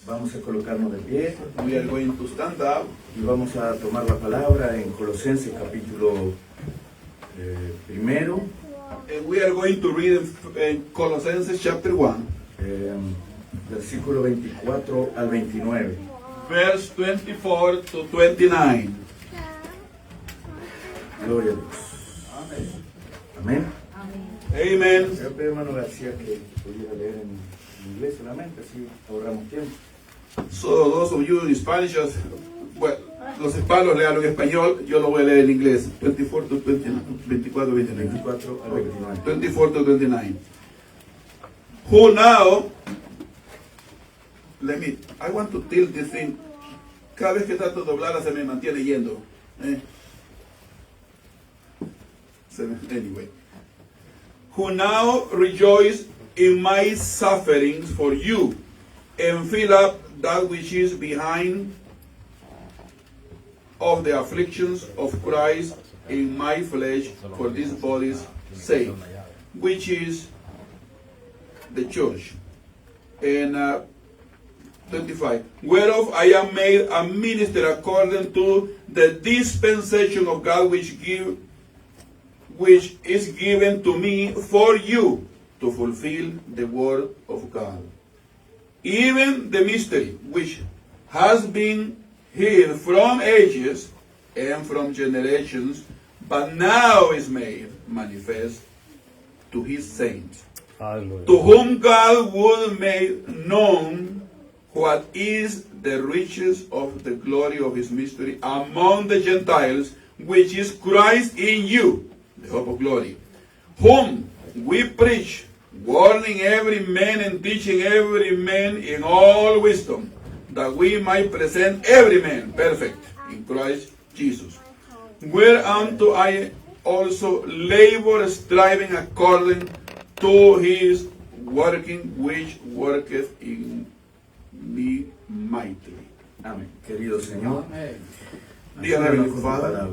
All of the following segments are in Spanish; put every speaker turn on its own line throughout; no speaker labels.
Vamos a colocarnos de pie
We are going to stand up
y vamos a tomar la palabra en Colosenses capítulo primero,
and we are going to read in Colosenses chapter 1,
versículo 24 al 29.
verse 24 to 29.
Gloria a Dios. Amén.
Amen.
Yo pedí a hermano García que pudiera leer en inglés solamente, así ahorramos tiempo.
So those of you in Spanish, well, los hispanos lean en español, yo lo voy a leer en inglés. 24 to 29. 24 29.
24 al 29.
24 to 29. Who now, I want to tilt this thing. Cada vez que trato de doblarla se me mantiene yendo. Anyway. Who now rejoice in my sufferings for you, and fill up that which is behind of the afflictions of Christ in my flesh for this body's sake, which is the church. And 25, whereof I am made a minister according to the dispensation of God which is given to me for you to fulfill the word of God. Even the mystery which has been hid from ages and from generations, but now is made manifest to his saints, to whom God would make known what is the riches of the glory of his mystery among the Gentiles, which is Christ in you, the hope of glory, whom we preach, warning every man and teaching every man in all wisdom, that we might present every man perfect in Christ Jesus. Whereunto I also labor, striving according to his working, which worketh in me mightily.
Amén. Querido Señor,
Dear Heavenly Father,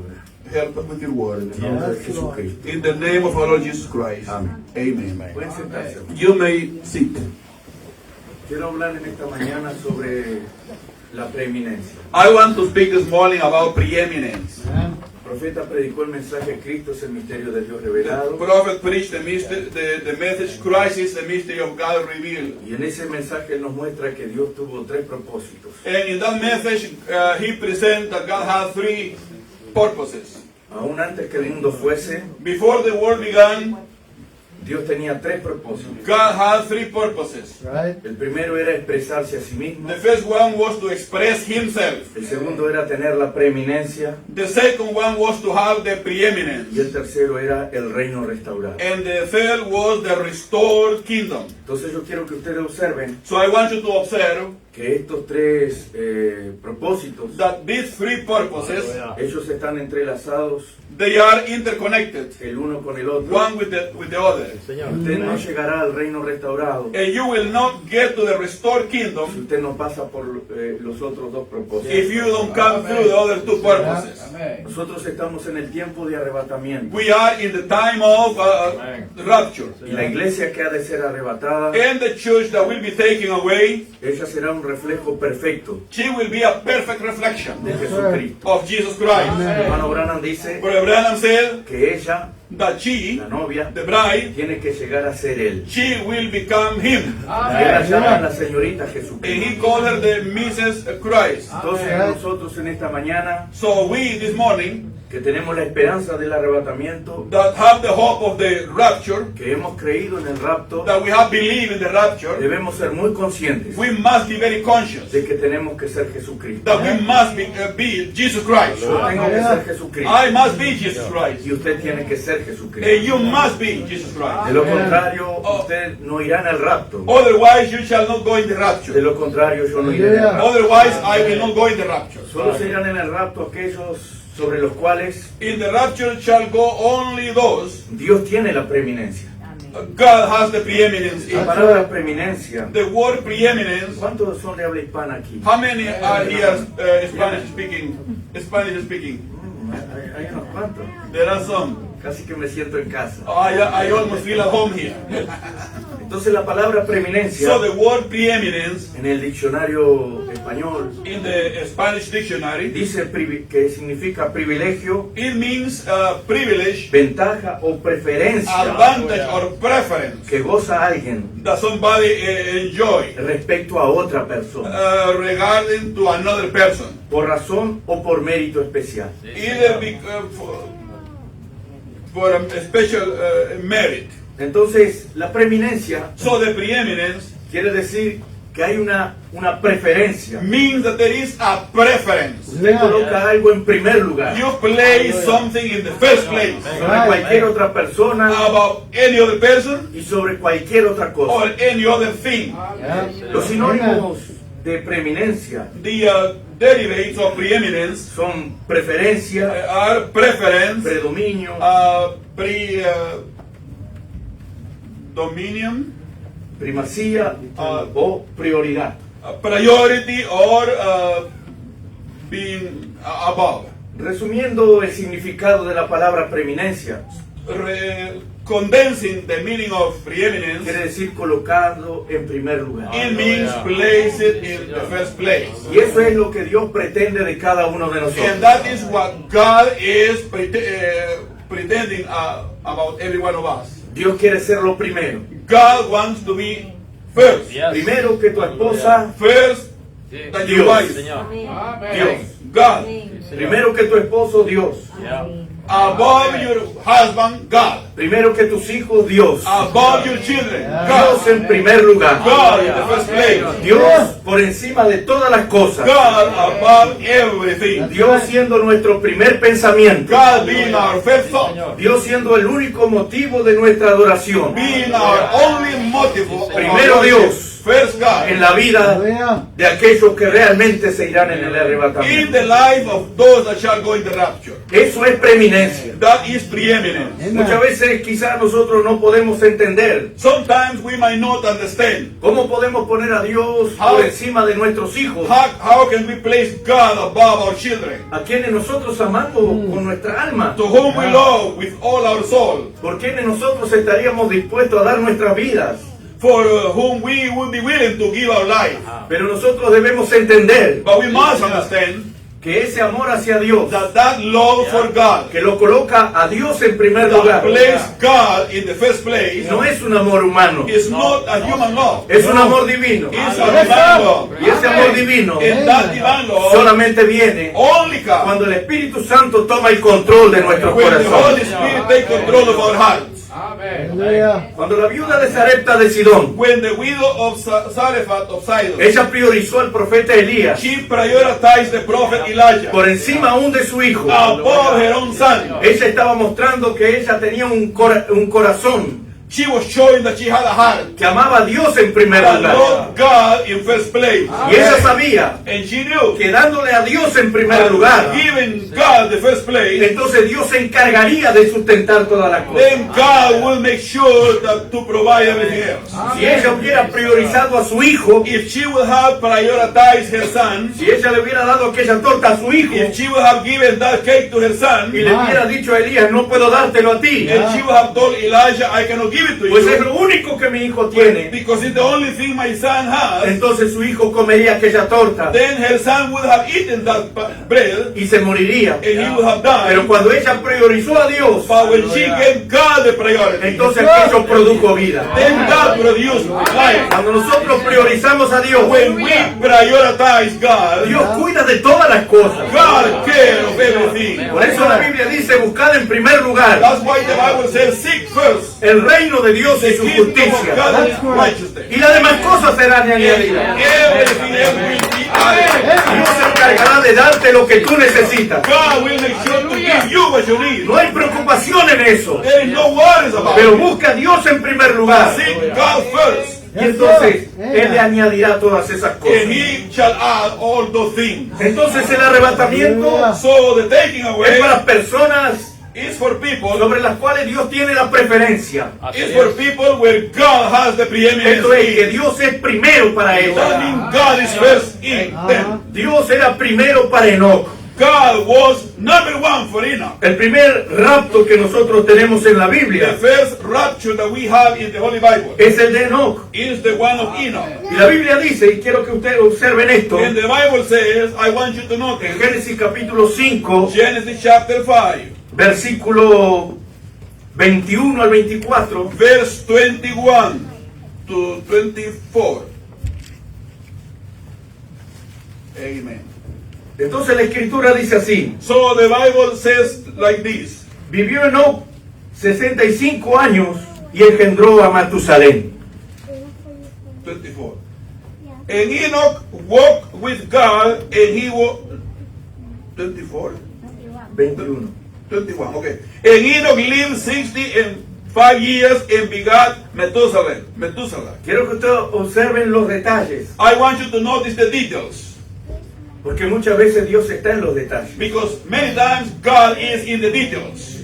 help us with your word.
en el nombre de Jesucristo.
In the name of our Lord Jesus Christ.
Amén.
Amen.
Pueden sentarse.
You may sit.
Quiero hablar en esta mañana sobre la preeminencia.
I want to speak this morning about preeminence.
El profeta predicó el mensaje: Cristo es el misterio de Dios
The
revelado.
prophet preached the message, Christ is the mystery of God revealed.
Y en ese mensaje él nos muestra que Dios tuvo tres propósitos.
And in that message, he presents that God has three purposes.
Aún antes que el mundo fuese,
Before the world began,
Dios tenía tres propósitos.
God had three purposes.
El primero era expresarse a sí mismo.
The first one was to express himself.
El segundo era tener la preeminencia.
The second one was to have the
Y
preeminence.
el tercero era el reino restaurado.
And the third was the restored kingdom.
Entonces yo quiero que ustedes observen
So I want you to observe
que estos tres propósitos,
that these three purposes,
ellos están entrelazados
they are interconnected,
el uno con el otro.
one with the other.
Usted no llegará al reino restaurado
And you will not get to the restored
si
kingdom
usted no pasa por los otros dos propósitos.
if you don't come through the other two purposes.
Nosotros estamos en el tiempo de arrebatamiento.
We are in the time of rapture.
Y la iglesia que ha de ser arrebatada,
And the church that will be taken away,
ella será un reflejo perfecto
she will be a perfect reflection
de Jesucristo.
of Jesus Christ.
Hermano Branham dice
Brother Branham said
que ella,
that she,
la novia,
the bride,
tiene que llegar a ser él.
she will become him.
Y él la llama la señorita
And
Jesucristo.
he called her the Mrs. Christ.
Entonces nosotros en esta mañana,
So we this morning
que tenemos la esperanza del arrebatamiento,
that have the hope of the rapture,
que hemos creído en el rapto,
that we have believed in the rapture,
debemos ser muy conscientes
we must be very conscious
de que tenemos que ser Jesucristo.
that we must be Jesus Christ.
Yo tengo que ser Jesucristo
I must be Jesus Christ.
y usted tiene que ser
And
Jesucristo.
you must be Jesus
De
Christ.
lo contrario, usted no irá en el rapto.
Otherwise, you shall not go in the
De
rapture.
lo contrario, yo no iré en el rapto.
Otherwise, I will not go in the rapture.
Solo se irán en el rapto aquellos sobre los cuales
In the rapture shall go only those
Dios tiene la preeminencia.
God has the preeminence
La
in.
palabra preeminencia,
The word preeminence.
¿cuántos son de habla hispana aquí?
How many are here Spanish speaking? Spanish speaking.
Hay unos cuantos.
There are some.
Casi que me siento en casa.
I almost feel at home here.
Entonces la palabra preeminencia
So the word preeminence
en el diccionario español
in the Spanish dictionary,
dice que significa privilegio,
it means privilege,
ventaja o preferencia
advantage, or preference
que goza alguien
that somebody enjoy
respecto a otra persona,
regarding to another person,
por razón o por mérito especial.
either for a special merit.
Entonces la preeminencia
So the preeminence
quiere decir que hay una preferencia.
means that there is a preference.
Usted coloca algo en primer lugar
You place something in the first place
sobre cualquier otra persona
about any other person
y sobre cualquier otra cosa.
or any other thing.
Los sinónimos de preeminencia
The derivates of preeminence
son preferencia,
are preference,
predominio,
dominion,
primacía o prioridad.
priority, or being above.
Resumiendo el significado de la palabra preeminencia,
Condensing the meaning of preeminence,
quiere decir colocado en primer lugar.
it means place it in the first place.
Y eso es lo que Dios pretende de cada uno de
And
nosotros.
that is what God is pretending about every one of us.
Dios quiere ser lo primero.
God wants to be first.
Primero que tu esposa,
First, that your
Dios.
wife.
Dios.
God.
Primero que tu esposo, Dios.
Above your husband, God.
Primero que tus hijos, Dios.
Above your children,
Dios
God.
en primer lugar.
God in the first place.
Dios por encima de todas las cosas.
God above everything.
Dios siendo nuestro primer pensamiento.
God being our first thought.
Dios siendo el único motivo de nuestra adoración.
Being our only motive. of
Primero
our
Dios.
worship. First God.
En la vida de aquellos que realmente se irán en el
In the
arrebatamiento.
life of those that shall go in the rapture.
Eso es preeminencia.
That is preeminence.
Muchas veces quizás nosotros no podemos entender
Sometimes we might not understand.
cómo podemos poner a Dios por encima de nuestros hijos,
How can we place God above our children?
a quienes nosotros amamos con nuestra alma.
To whom we love with all our soul.
¿Por quienes nosotros estaríamos dispuestos a dar nuestras vidas?
For whom we would be willing to give our life.
Pero nosotros debemos entender
But we must understand
que ese amor hacia Dios,
that love for God,
que lo coloca a Dios en primer
that
lugar,
place God in the first place,
no es un amor humano,
is not a human love.
es un amor divino.
It's a divine love.
Y ese amor divino
And that divine love
solamente viene
only comes
cuando el Espíritu Santo toma el control de nuestros
when the Holy
corazones.
Spirit takes control of our hearts.
Cuando la viuda de Sarepta de Sidón,
When the widow of Zarephath of Sidon,
ella priorizó al profeta Elías
she prioritized the prophet Elijah
por encima aún de su hijo.
above her own son.
Ella estaba mostrando que ella tenía un corazón
She was showing that she had a heart
que amaba a Dios en primer
that
lugar.
loved God in first place.
Y ella sabía
And she knew
que dándole a Dios en primer lugar,
giving God the first place,
entonces Dios se encargaría de sustentar todas las cosas.
then God will make sure that to provide everything else.
Si ella hubiera priorizado a su hijo,
If she would have prioritized her son,
si ella le hubiera dado aquella torta a su hijo
if she would have given that cake to her son,
y le hubiera dicho a Elías, no puedo dártelo a ti,
and she would have told Elijah, I cannot give it to
pues es
you,
lo único que mi hijo tiene,
because it's the only thing my son has,
entonces su hijo comería aquella torta
then her son would have eaten that bread,
y se moriría.
and he would have
Pero
died.
cuando ella priorizó a Dios,
But when she gave God the priority,
entonces aquello produjo vida.
then God produced life.
Cuando nosotros priorizamos a Dios,
When we prioritize God,
Dios cuida de todas las cosas.
God cares of everything.
Por eso la Biblia dice, buscad en primer lugar
That's why the Bible says, seek first
el reino de Dios y
the
su
kingdom of
justicia,
God and His righteousness.
y las demás cosas serán añadidas.
Everything else will be added.
Dios se encargará de darte lo que tú necesitas.
God will make sure to give you what you need.
No hay preocupación en eso,
There is no worries about
pero
it.
busca a Dios en primer lugar.
Seek God first,
Y entonces Él le añadirá todas esas
and
cosas.
He shall add all those things.
Entonces el arrebatamiento
So the taking
es
away
para las personas
is for people.
sobre las cuales Dios tiene la preferencia.
It's for people where God has the preeminence.
Esto es que Dios es primero para
That
ellos.
means God is first in them.
Dios era primero para Enoc.
God was number one for Enoch.
El primer rapto que nosotros tenemos en la
The
Biblia
first rapture that we have in the Holy Bible
es el de Enoch.
is the one of Enoch.
Y la Biblia dice, y quiero que ustedes observen esto,
And the Bible says, I want you to
en
notice,
Génesis capítulo 5,
Genesis chapter 5,
versículo 21 al 24,
verse 21 to 24. Amen.
entonces la escritura dice así:
So the Bible says like this.
vivió Enoch 65 años y engendró a Matusalén.
24. And Enoch walked with God, and he was 24?
21.
21, okay. And Enoch lived 65 years and begot Methuselah.
Quiero que ustedes observen los detalles,
I want you to notice the details,
porque muchas veces Dios está en los detalles.
because many times God is in the details.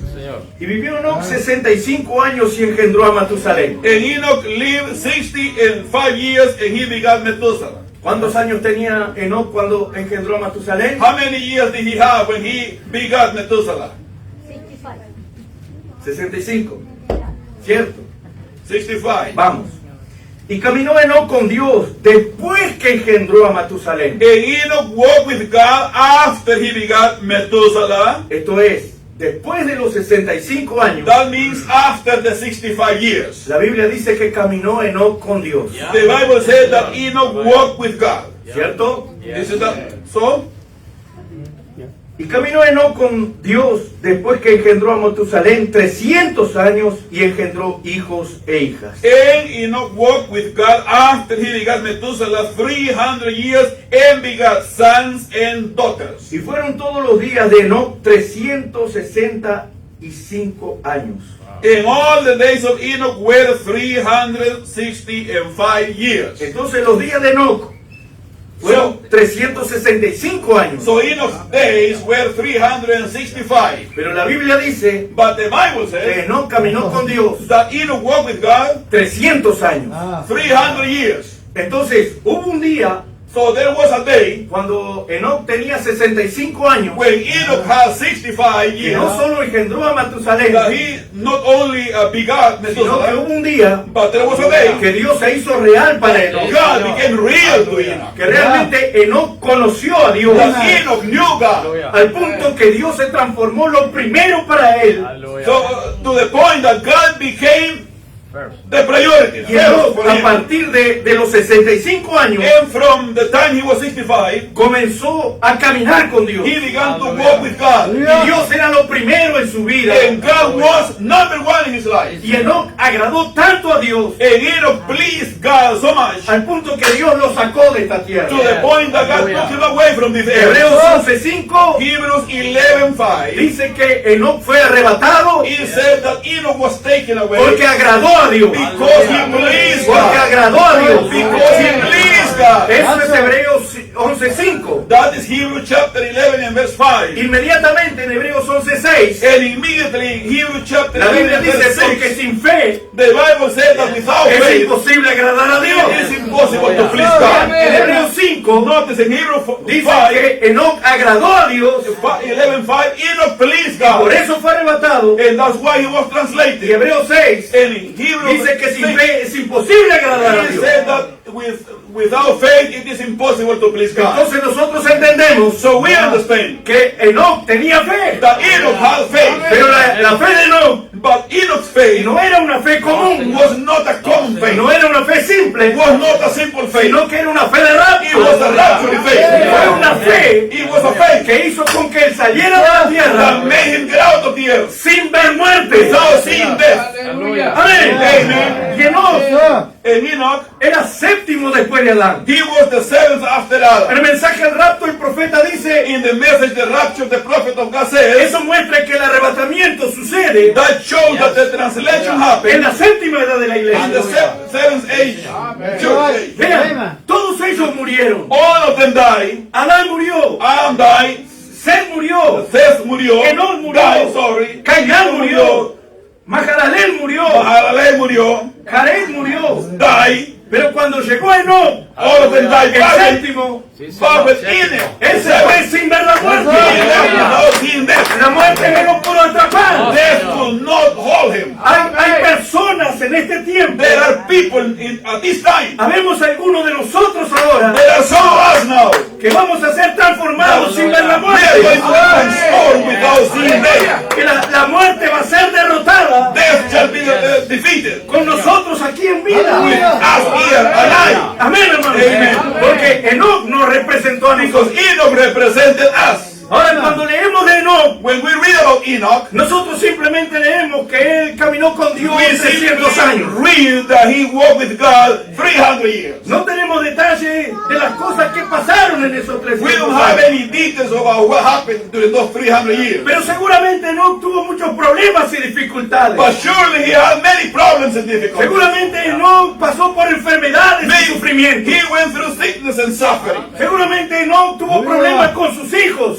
Y vivió Enoch 65 años y engendró a Matusalén.
And Enoch lived 65 years and he begot Methuselah.
¿Cuántos años tenía Enoch cuando engendró a Matusalén?
How many years did he have when he begot Methuselah?
65. ¿Cierto?
65.
Vamos. Y caminó Enoch con Dios después que engendró a Matusalén.
And Enoch walked with God after he begot Methuselah.
Esto es, después de los 65 años,
That means after the 65 years.
la Biblia dice que caminó Enoch con Dios.
The Bible says that Enoch walked with God.
¿Cierto?
Isn't that so?
Y caminó Enoch con Dios después que engendró a Matusalén 300 años y engendró hijos e hijas.
And Enoch walked with God after he begot Methuselah 300 years and begot sons and daughters.
Y fueron todos los días de Enoch 365 años.
And all the days of Enoch were 365 years.
Entonces los días de Enoch fueron 365 años.
So Enoch's days were 365.
Pero la Biblia dice
But the Bible
que
says
Enoch caminó con Dios
that Enoch walked with God
300 años.
300 years.
Entonces hubo un día
So there was a day
cuando Enoch tenía 65 años
when Enoch had 65
y
years,
no solo engendró a Matusalén,
that he not only
sino
begot
que
Methuselah,
hubo un día
but there was a day
que Dios se hizo real para Enoch,
God became real to Enoch.
que realmente Enoch conoció a Dios
That Enoch knew God.
al punto que Dios se transformó lo primero para él.
So to the point that God became the priority.
Y Enoch, a partir de los 65 años,
And from the time he was 65,
comenzó a caminar con Dios.
he began to walk with God.
Y Dios era lo primero en su vida.
And God was number one in his life.
Y Enoch agradó tanto a Dios
And Enoch pleased God so much
al punto que Dios lo sacó de esta tierra.
to the point that God took him away from this area.
Hebreos 11:5
Hebrews 11:5.
dice que Enoch fue arrebatado
It said that Enoch was taken away
porque agradó a Dios.
because he pleased
Porque
God.
agradó a Dios.
Because he pleased God.
Eso es Hebreos 11:5.
That is Hebrews chapter 11 and verse 5.
Inmediatamente en Hebreos 11:6
And immediately in Hebrews chapter
la
11
Biblia
and
dice
verse
porque
6,
sin fe
the Bible says that without
es
faith
imposible agradar a Dios.
it is impossible to please God.
En Hebreos 5
Notice in Hebrews
dice
5,
que Enoch agradó a Dios
11:5, Enoch pleased
y por
God.
eso fue arrebatado.
And that's why he was
Y
translated.
Hebreos 6
And in Hebrews
dice que sin
6,
fe es imposible agradar a
he
Dios.
said that without faith it is impossible to please God.
Entonces nosotros entendemos
So we understand
que Enoch tenía fe,
that Enoch had faith,
pero la fe de Enoch
but Enoch's faith
no era una fe común,
was not a common faith.
no era una fe simple,
It was not a simple faith.
sino que era una fe de
It
rapto.
was a rapture faith.
Fue una fe
It was a faith
que hizo con que él saliera de la
that
tierra
made him get out of the earth
sin ver muerte.
without seeing death.
Amén.
Amen.
Y Enoch
And Enoch,
era séptimo después de Adán.
he was the seventh after Adam.
En el mensaje del rapto el profeta dice,
In the message, the rapture, the prophet of God says,
eso muestra que el arrebatamiento sucede
that shows that the translation
en
happened
la séptima edad de la
in the
iglesia.
seventh age, church age.
Vean, todos ellos murieron.
All of them died.
Adán murió,
Adam died.
Seth murió,
Seth murió.
Enoch murió,
Died, sorry.
Cainán murió, Mahalalel murió,
Mahalalel murió.
Jared murió,
Died.
Pero cuando llegó Enoc,
all of them died.
el
But
séptimo,
with Enoch,
él se fue sin ver la
he
muerte.
left without seeing death.
La muerte no lo pudo atrapar.
Death could not hold him.
Hay personas en este tiempo.
There are people at this time.
Habemos algunos de nosotros ahora
There are some of us now.
que vamos a ser transformados sin ver la
We are going to be
muerte.
transformed without seeing death.
Que la muerte va a ser derrotada
Death shall be defeated.
con nosotros aquí en
With
vida.
us here alive.
Amén, hermano.
Amen.
Porque Enoc nos representó a
Because
nosotros.
Enoch represented us.
Ahora, cuando leemos de Enoc,
When we read about Enoch,
nosotros simplemente leemos que él caminó con Dios
we
300 años.
read that he walked with God 300 years.
No tenemos detalle de las cosas que pasaron en esos
We
300
don't have
años.
any details about what happened during those 300 years.
Pero seguramente Enoc tuvo muchos problemas y dificultades.
But surely he had many problems and difficulties.
Seguramente Enoc pasó por enfermedades y
Maybe
sufrimientos.
he went through sickness and suffering.
Seguramente Enoc tuvo problemas con sus hijos.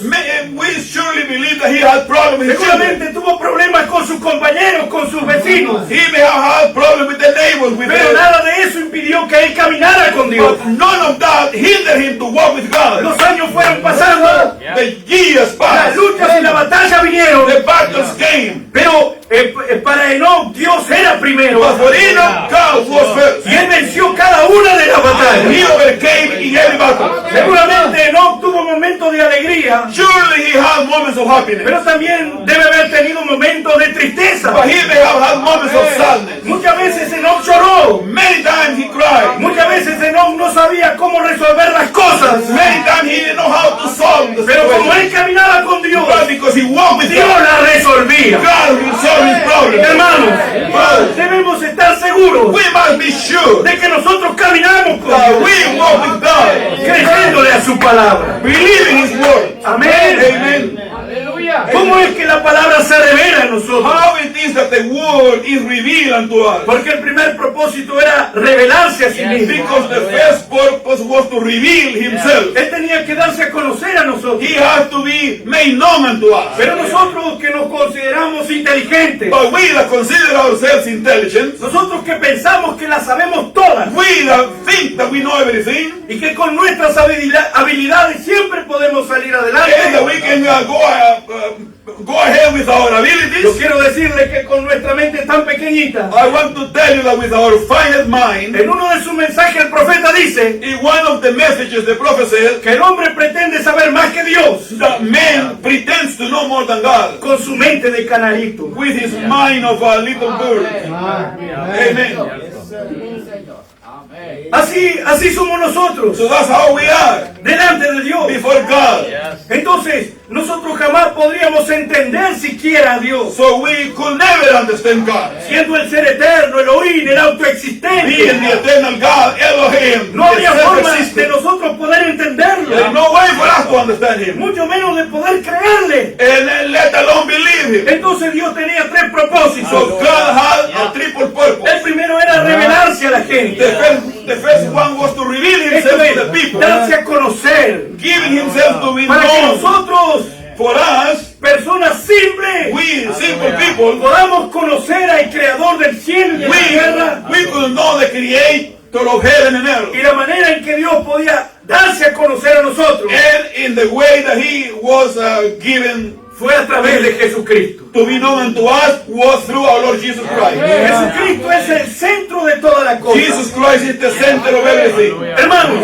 We surely believe that he had problems with his children.
Seguramente tuvo problemas con sus compañeros, con sus vecinos.
He may have had problems with the neighbors, with
Pero
them.
nada de eso impidió que él caminara con Dios.
But none of that hindered him to walk with God.
Los años fueron pasando,
The years
las
passed.
luchas y la batalla vinieron.
The battles came.
Pero para Enoc Dios era primero.
But for Enoch, God was first.
Y él venció cada una de las
He
batallas.
overcame in every battle.
Seguramente Enoc tuvo momentos de alegría,
Surely he had moments of happiness.
pero también debe haber tenido momentos de tristeza.
But he may have had moments of sadness.
Muchas veces Enoc lloró.
Many times he cried.
Muchas veces Enoc no sabía cómo resolver las cosas.
Many times he didn't know how to solve the
Pero como
situation.
él caminaba con Dios,
But because he walked with
Dios
God,
la resolvía.
God will solve his problems.
Hermanos, debemos estar seguros
We must be sure
de que nosotros caminamos con
that
Dios,
we walk with God,
creyéndole a su palabra.
believing his word.
Amén.
Amen.
¿Cómo es que la palabra se revela en nosotros?
How it is that the word is revealed unto us.
Porque el primer propósito era revelarse a sí mismo.
Because the first purpose was to reveal himself.
Él tenía que darse a conocer a nosotros.
He has to be made known unto us.
Pero nosotros que nos consideramos inteligentes,
But we that consider ourselves intelligent,
nosotros que pensamos que las sabemos todas
we that think that we know everything,
y que con nuestras habilidades siempre podemos salir
and
adelante,
that we can go ahead with our
yo
abilities,
quiero decirle que con nuestra mente tan pequeñita,
I want to tell you that with our finite mind,
en uno de sus mensajes el profeta dice
in one of the messages the prophet said
que el hombre pretende saber más que Dios
that man pretends to know more than God
con su mente de canarito.
with his mind of a little bird. Amen.
Así somos nosotros
So that's how we are
delante de Dios.
before God.
Entonces, nosotros jamás podríamos entender siquiera a Dios,
So we could never understand God.
siendo el ser eterno, el oír, el autoexistente.
Being the eternal God, Elohim,
No
the
habría forma de
self-existent.
nosotros poder
There's
entenderlo,
no way for us to understand Him.
mucho menos de poder creerle.
And let alone believe Him.
Entonces Dios tenía tres propósitos.
So God had a triple purpose.
El primero era revelarse a la gente,
The first one was to reveal
esto
Himself
es,
to the people,
darse a conocer,
giving Himself to be
para que
known.
nosotros,
For us,
personas simples,
we simple people,
podamos conocer al Creador del cielo y de la tierra
we could know the Creator of heaven and earth.
y la manera en que Dios podía darse a conocer a nosotros
And in the way that He was given
fue a través de Jesucristo.
to be known unto us was through our Lord Jesus Christ.
Jesucristo es el centro de toda la cosa.
Jesus Christ is the center of everything.
Hermanos,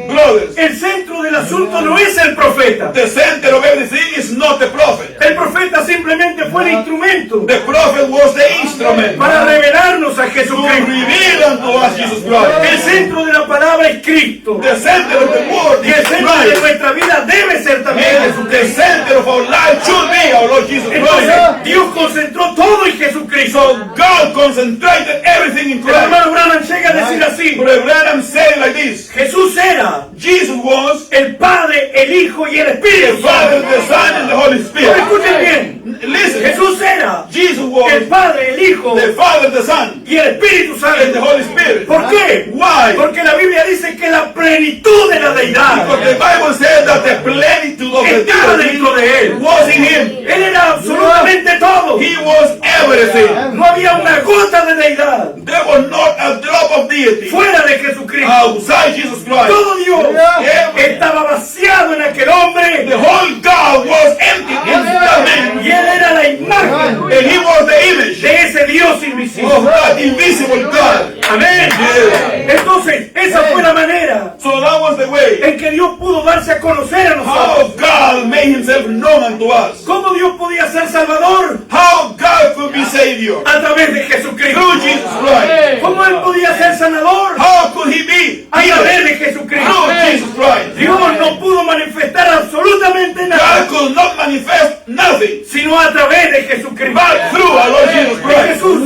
Brothers,
el centro del asunto no es el profeta.
the center of everything is not the prophet.
El profeta simplemente fue el instrumento
The prophet was the instrument
para revelarnos a
to
Jesucristo.
reveal unto us Jesus Christ.
El centro de la palabra es Cristo.
The center of the word
Y
is
el centro de
Christ.
nuestra vida debe ser también
And
Jesucristo.
the center of our life should be our Lord Jesus
Entonces,
Christ.
Dios concentró todo en Jesucristo.
So God concentrated everything in
El
Christ.
hermano Branham llega a decir así:
Brother Branham said like this:
Jesús era
Jesus was
el Padre, el Hijo y el
the
Espíritu
Father,
Santo.
the Son, and the Holy
Pero
Spirit.
escuchen bien,
Listen,
Jesús era
Jesus
el
was
Padre, el Hijo
the Father, the Son,
y el Espíritu
and the
Santo.
Holy Spirit.
¿Por qué?
Why?
Porque la Biblia dice que la plenitud de la deidad
Because the Bible says that the plenitude of the
estaba
deity
dentro de él.
was in him.
Él era absolutamente todo.
He was everything.
No había una gota de deidad
There was not a drop of deity
fuera de Jesucristo.
outside Jesus Christ.
Todo Dios
Every-
estaba vaciado en aquel hombre
The whole God was empty in that man.
y él era la imagen
And he was the image
de ese Dios
of
invisible.
that invisible God.
Amén.
Yeah.
Entonces, esa fue la manera
So that was the way
en que Dios pudo darse a conocer a nosotros.
how God made himself known unto us.
¿Cómo Dios podía ser Salvador?
How God could be Savior
A través de Jesucristo.
through Jesus Christ.
¿Cómo Él podía ser sanador?
How could he be
A
healed
través de
through
Jesucristo.
Jesus Christ?
Dios no pudo manifestar absolutamente
God
nada,
could not manifest nothing
sino a través de Jesucristo.
but through our Lord Jesus
Y
Christ.
Jesús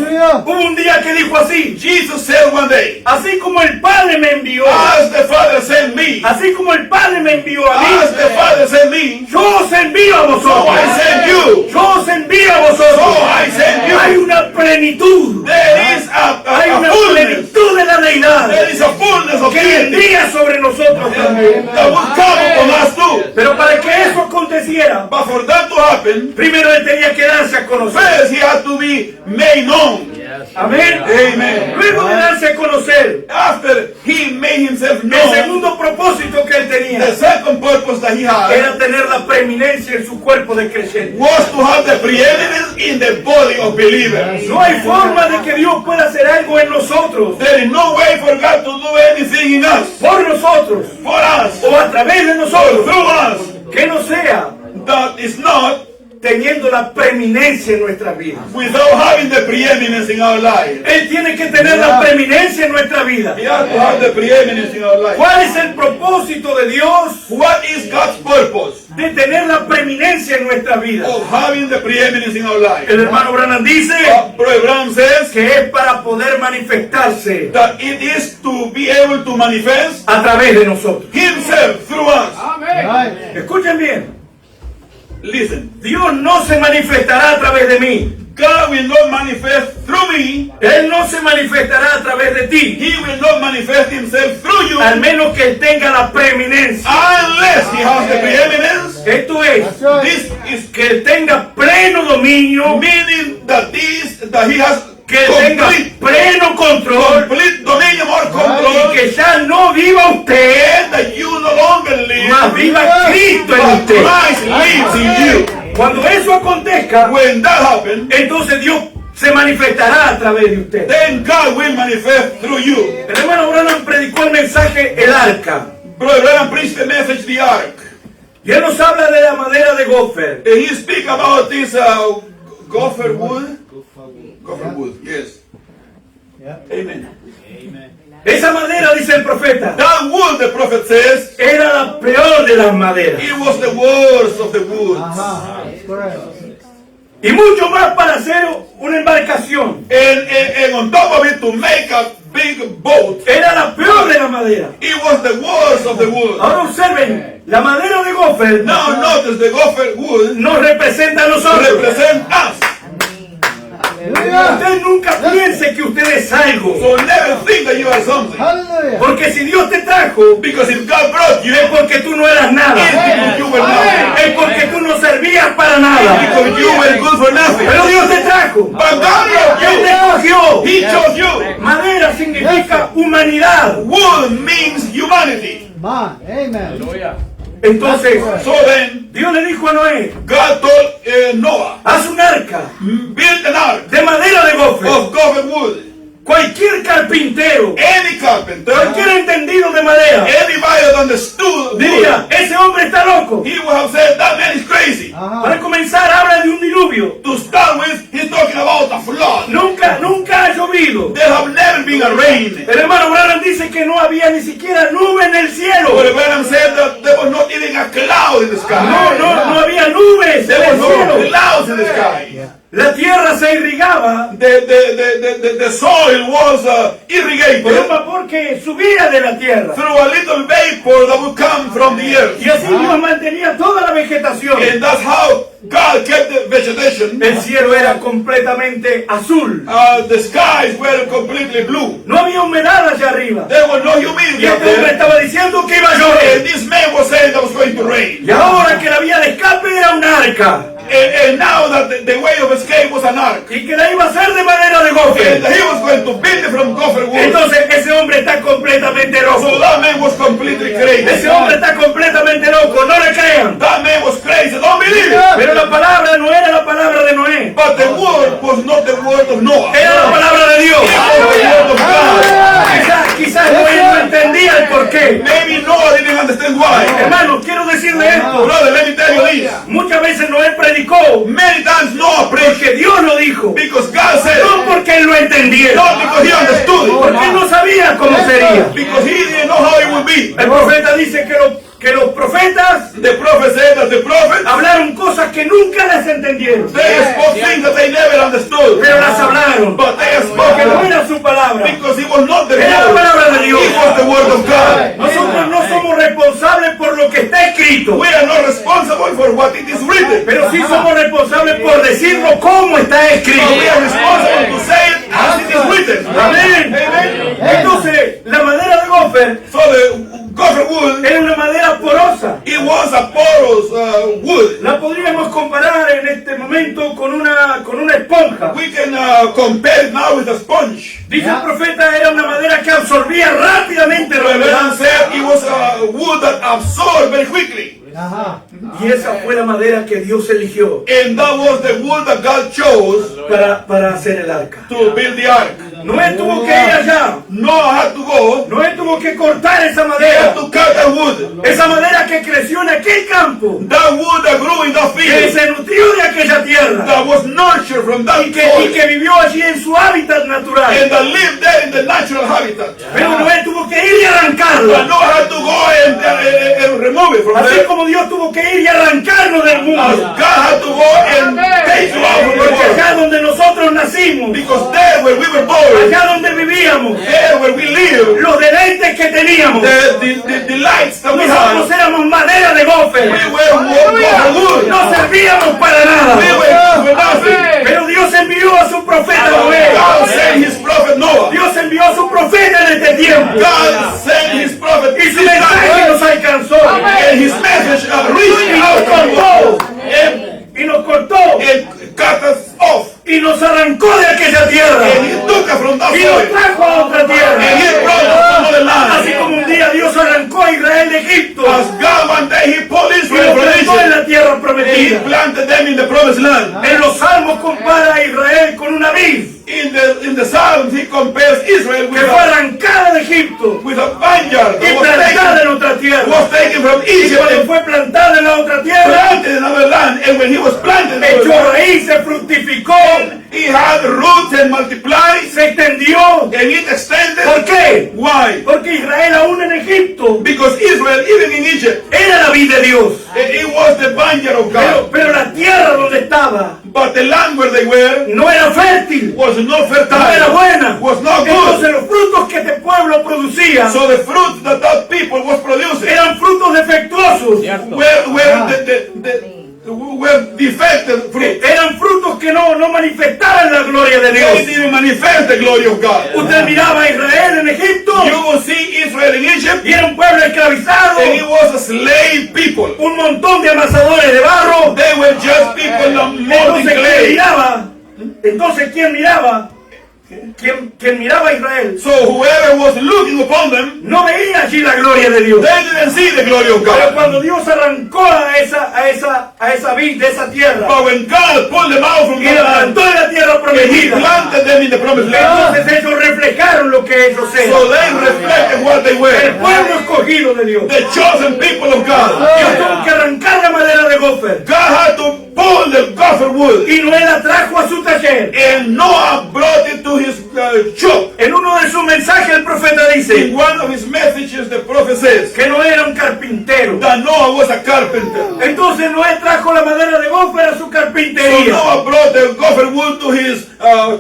hubo un día que dijo así:
Jesus said one day,
así como el Padre me envió,
as the Father sent me,
así como el Padre me envió a
as the
mí,
Father sent me,
yo os envío a
so
vosotros.
I send you.
Yo os envío a
So
vosotros.
I send you.
Hay una plenitud,
There is
hay
a
una
fullness.
plenitud de la deidad
There is a fullness of
que
deity
vendría sobre nosotros también.
that will come upon us too.
Pero para que eso aconteciera,
But for that to happen,
primero él tenía que darse a conocer.
first he had to be made known.
Amén.
Amen.
Luego de darse a conocer,
After he made himself
el
known,
segundo propósito que él
the
tenía
second purpose that he had
era tener la preeminencia en su cuerpo de creyente.
was to have the preeminence in the body of believers.
No hay forma de que Dios pueda hacer algo en nosotros,
There is no way for God to do anything in us,
por nosotros,
for us,
o a través de
or
nosotros,
through us,
que no sea
that is not
teniendo la preeminencia en nuestras vidas.
without having the preeminence in our life.
Él tiene que tener la preeminencia en nuestra vida.
We have to have the preeminence in our life.
¿Cuál es el propósito de Dios
What is God's purpose
de tener la preeminencia en nuestra vida?
of having the preeminence in our life?
El hermano Branham dice
Brother Branham says
que es para poder manifestarse
that it is to be able to manifest
a través de nosotros.
himself through us.
Escuchen bien,
Listen,
Dios no se manifestará a través de mí.
God will not manifest through me.
Él no se manifestará a través de ti,
He will not manifest himself through you
al menos que Él tenga la preeminencia.
unless he has the preeminence.
Esto es,
This is
que Él tenga pleno dominio,
meaning that he has
que Él tenga pleno control
complete dominion or
y
control,
que ya no viva usted,
and that you no longer live,
mas viva Cristo en
but
usted.
Christ lives in you.
Cuando eso acontezca,
When that happens,
entonces Dios se manifestará a través de usted.
then God will manifest through you.
El hermano Branham predicó el mensaje El Arca.
Brother Branham preached the message, the ark.
Y él nos habla de la madera de Gopher.
And he speak about this gopher wood. Gopher wood, yes. Amen.
Esa madera, dice el profeta,
That wood, the prophet says,
era la peor de las maderas.
it was the worst of the woods.
Y mucho más para hacer una embarcación.
And on top of it, to make a big boat,
Era la peor de la madera.
it was the worst of the wood.
Ahora observen, la madera de Gopher
Now notice the gopher wood
nos representa a nosotros.
represent us.
Usted nunca piense que usted es algo.
So never think that you are something.
Porque si Dios te trajo,
Because if God brought you,
es porque tú no eras nada.
it's because you were nothing.
Es porque tú no servías para nada.
Because you were good for nothing.
Pero Dios te trajo.
But God brought
Él te
you.
cogió.
He chose you.
Madera significa humanidad.
Wood means humanity.
Amen.
Entonces,
So then,
Dios le dijo a Noé,
God told Noah,
haz un arca
build an ark
de madera de Gopher.
of gopher wood.
Cualquier carpintero,
Any carpenter,
cualquier entendido de madera,
anybody that understood wood,
diría, ese hombre está loco.
he would have said that man is crazy.
Para comenzar, habla de un diluvio.
To start with, he's talking about a flood.
Nunca ha llovido.
There have never been a rain.
El hermano Branham dice que no había ni siquiera nube en el cielo.
But Branham said that there was not even a cloud in the sky.
No había nubes en
There
el
was no
cielo.
clouds in the sky.
La tierra se irrigaba
the soil was
por
irrigated
un vapor que subía de la tierra.
through a little vapor that would come from the earth.
Y así Dios mantenía toda la vegetación.
And that's how God kept the vegetation.
El cielo era completamente azul.
The skies were completely blue.
No había humedad allá arriba.
There was no
Y
humidity up
este hombre
there.
estaba diciendo que iba a
And
llover.
this man was saying that was going to rain.
Y ahora que la vía de escape era un arca.
And now that the way of escape was an ark.
Y que la iba a hacer de madera de
And
gofer.
he was going to build it from gopher wood.
Entonces ese hombre está completamente
So
loco.
that man was completely crazy.
Ese hombre está completamente loco. No le crean.
That man was crazy. Don't believe it.
Pero la palabra no era la palabra de Noé.
But the word was not the word of Noah.
Era la palabra de Dios.
It was the word of God.
Quizás Noé no entendía el porqué.
Maybe Noah didn't understand why.
Hermanos, quiero decirle esto.
Brother, let me tell you this.
Muchas veces Noé predicó
Many times Noah preached
porque Dios lo dijo.
because God said
No
it.
porque él lo entendiera.
Not because he understood it.
Porque él no sabía cómo sería.
Because he didn't know how it would be.
El profeta dice que los profetas
The prophet said that the prophets,
hablaron cosas que nunca las entendieron.
they spoke things that they never understood.
Pero las hablaron.
But they
Porque no
spoke
era su palabra.
because it was not the
Era la
word.
palabra de Dios.
It was the word of God.
Nosotros no somos responsables por lo que está escrito.
We are not responsible for what it is written.
Pero sí somos responsables por decirlo como está
But
escrito.
we are responsible to say it as it is written.
Amén.
Amen.
Entonces, la madera de gofer
So the gopher wood,
era una madera porosa.
it was a porous wood.
La podríamos comparar en este momento con una esponja.
We can compare it now with a sponge.
Dice el profeta, era una madera que absorbía rápidamente
The
la humedad.
man said it was a wood that absorbed very quickly.
Y esa fue la madera que Dios eligió
And that was the wood that God chose
para hacer el arca.
to build the ark.
Noé tuvo que ir allá.
Noah had to go.
Noé tuvo que cortar esa
He
madera.
had to cut that wood.
Esa madera que creció en aquel campo.
That wood that grew in that
Que
field.
se nutrió de aquella tierra.
That was nurtured from that
Y
soil.
que vivió allí en su hábitat natural.
And that lived there in the natural habitat.
Pero Noé tuvo que ir y
But
arrancarla.
Noah had to go and remove it from
Así
there.
como Dios tuvo que ir y arrancarnos del
As
mundo.
God had to go and take you out from the
Porque
world.
allá donde nosotros nacimos,
Because there where we were born,
allá donde vivíamos,
there where we live,
los deleites que teníamos,
the lights that we
nosotros
had,
éramos madera de gofer.
we were wood.
No servíamos para nada.
We were nothing.
Pero Dios envió a su profeta Noé.
God sent his prophet Noah.
Dios envió a su profeta en este tiempo.
God sent his prophet
Y su
this
mensaje
time.
nos alcanzó.
And his message reached
Y nos
out to
cortó.
us.
Y nos cortó.
And cut us off.
Y nos arrancó de aquella tierra.
And he took us from that
Y nos
soil.
trajo a otra
And he
tierra.
brought us to another
Así
land.
como un día Dios arrancó a Israel de Egipto.
As God one day he pulled
Y
Israel
lo
from
plantó en
Egypt.
la tierra
And he
prometida.
planted them in the promised land.
En los salmos compara a Israel con una vid
In the Psalms he compares Israel
que fue arrancada de Egipto
with a vineyard
y plantada en otra tierra.
was taken from
Y
Egypt
cuando
and
fue plantada en la otra tierra,
planted in another land. And when he was planted in
echó
another land,
raíz, se fructificó,
he had roots and multiplied
se extendió.
and it extended.
¿Por qué?
Why?
Porque Israel aún en Egipto
Because Israel, even in Egypt,
era la vid de Dios.
it was the vineyard of God.
Pero la tierra donde estaba
But the land where they were
no era fértil,
was not
no era
fertile,
buena.
was not good.
Entonces los frutos que este pueblo producía
So the fruit that that people was producing
eran frutos defectuosos.
were defective fruit.
Eran frutos que no manifestaban la gloria de
They
Dios.
didn't manifest the glory of God.
Usted miraba a Israel en Egipto
You will see Israel in Egypt,
y era un pueblo esclavizado,
and it was a slave people.
un montón de amasadores de barro.
They were just people that molding
Entonces, ¿quién miraba? Quien miraba a Israel
So whoever was looking upon them,
no veía allí la gloria de Dios.
they didn't see the glory of
Pero
God.
cuando Dios arrancó a esa vid de esa tierra
But when God pulled them out from
y
the
la
land,
plantó en la tierra
and He
prometida,
planted them in the promised land,
entonces ellos reflejaron lo que ellos
so
eran.
they reflected what they
El
were.
pueblo escogido de Dios.
The chosen people of God.
Dios tuvo que arrancar la madera de gofer.
God had to pulled the gopher wood.
y Noé la trajo a su taller.
And Noah brought it to his shop.
En uno de sus mensajes el profeta
In
dice
one of his messages, the prophet says
que Noé era un carpintero.
that Noah was a carpenter.
Entonces Noé trajo la madera de gofer a su
So
carpintería.
Noah brought the gopher wood to his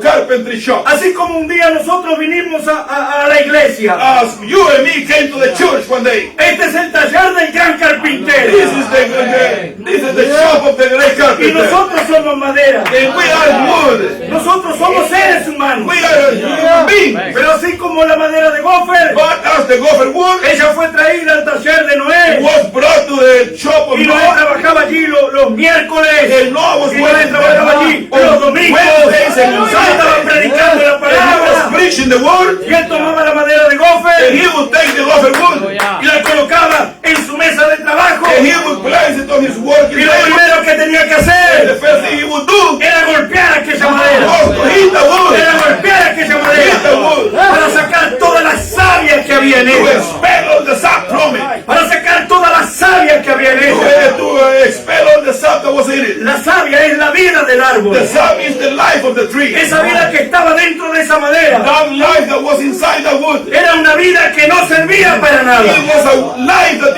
carpentry shop.
Así como un día nosotros vinimos a la iglesia.
As you and me came to the church one day,
Este es el taller del gran carpintero.
this is the shop of the great
Y
carpenter.
nosotros somos madera.
And we are wood.
Nosotros somos seres humanos.
We are human beings.
Pero así como la madera de gofer,
But as the gopher wood
ella fue traída al taller de Noé.
was brought to the shop of
Y Noé
Noah,
trabajaba allí los miércoles.
and Noah was
Y Noé
working
trabajaba allí los domingos.
Wednesdays and
Y estaba
Sundays.
predicando la
And he was
palabra.
preaching the word.
Y él tomaba la madera de
And
gofer
he would take the gopher wood.
y la colocaba en su mesa de trabajo.
And he would place it on his working
Y lo
table.
primero que tenía que
And the
hacer
first thing he would do
era golpear aquella madera.
was to hit the wood.
Era golpear aquella
Hit the
madera
wood.
para sacar toda la savia que había en
To
ella.
expel all the sap from it.
Para sacar toda la savia que había en ella.
To expel all the sap that was in it.
La savia es la vida del árbol.
The sap is the life of the tree.
Esa vida que estaba dentro de esa madera
That life that was inside the wood.
era una vida que no servía para nada.
It was a life that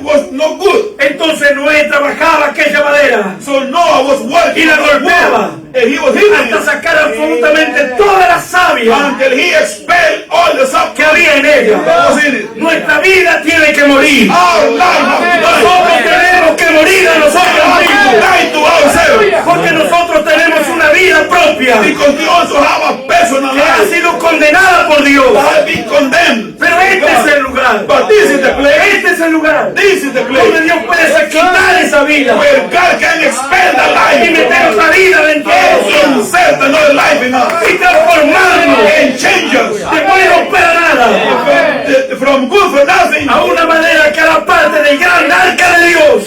was not good.
Entonces Noé trabajaba aquella madera
So Noah was working
y la
on the
golpeaba
wood. And he was hitting
hasta
it
sacar absolutamente toda la savia
until he expelled all the sap
que había en ella.
that was in it.
Nuestra vida tiene que morir.
Our life has to
Nosotros
die.
tenemos que morir a
We
nosotros
have to
mismos.
die to ourselves.
Porque nosotros tenemos una vida propia
Because we also have a personal
que ha
life
sido condenada por Dios.
that has been condemned.
Pero este es el lugar.
But this is the place.
Este es el lugar
This is the
donde
place
Dios puede quitar esa vida
where God can expel the
y meter
life
otra vida dentro de
and
nosotros
insert another life in us
y transformarnos
and change us
de bueno para nada
from good for nothing
a una manera que hará parte del gran arca de Dios.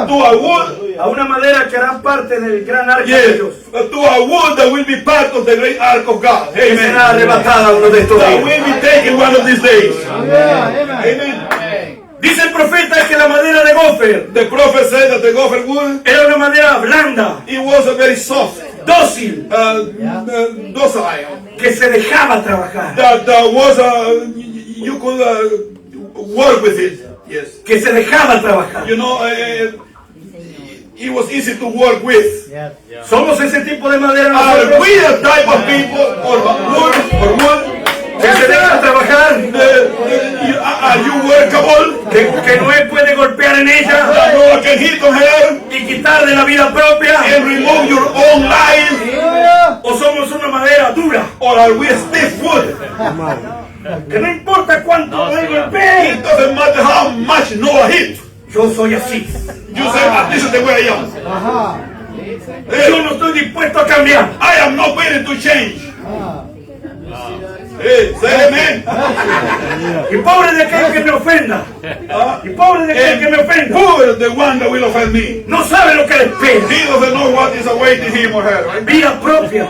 to a wood.
A una madera que hará parte del gran arca de
Yes,
Dios.
to a wood that will be part of the great ark of God.
Que
Amen.
será arrebatada uno de estos
That
días.
will be taken one of these days. Amen.
Dice el profeta que la madera de gofer
The prophet said that the gopher wood,
era una madera blanda,
it was a very soft,
dócil,
docile.
que se dejaba trabajar,
That was you could work with it. Yes.
que se dejaba trabajar.
You know, it was easy to work with.
Somos ese tipo de madera
Are
nosotros,
we the type of people or wood
que se deja trabajar,
are you workable?
que no puede golpear en ella
That no one can hit on her
y quitarle la vida propia,
and remove your own life?
o somos una madera dura,
Or are we a stiff wood?
que no importa cuánto Noé golpee,
It doesn't matter how much Noah hit.
yo soy así.
You say, this is the way I am.
Yo no estoy dispuesto a cambiar.
I am not willing to change. Hey, say amen.
Y pobre de aquel que me ofenda. Y pobre de aquel que me ofenda.
Poor the one that will offend me.
No sabe lo que le espera.
He doesn't know what is awaiting him or her. Right?
Vida propia.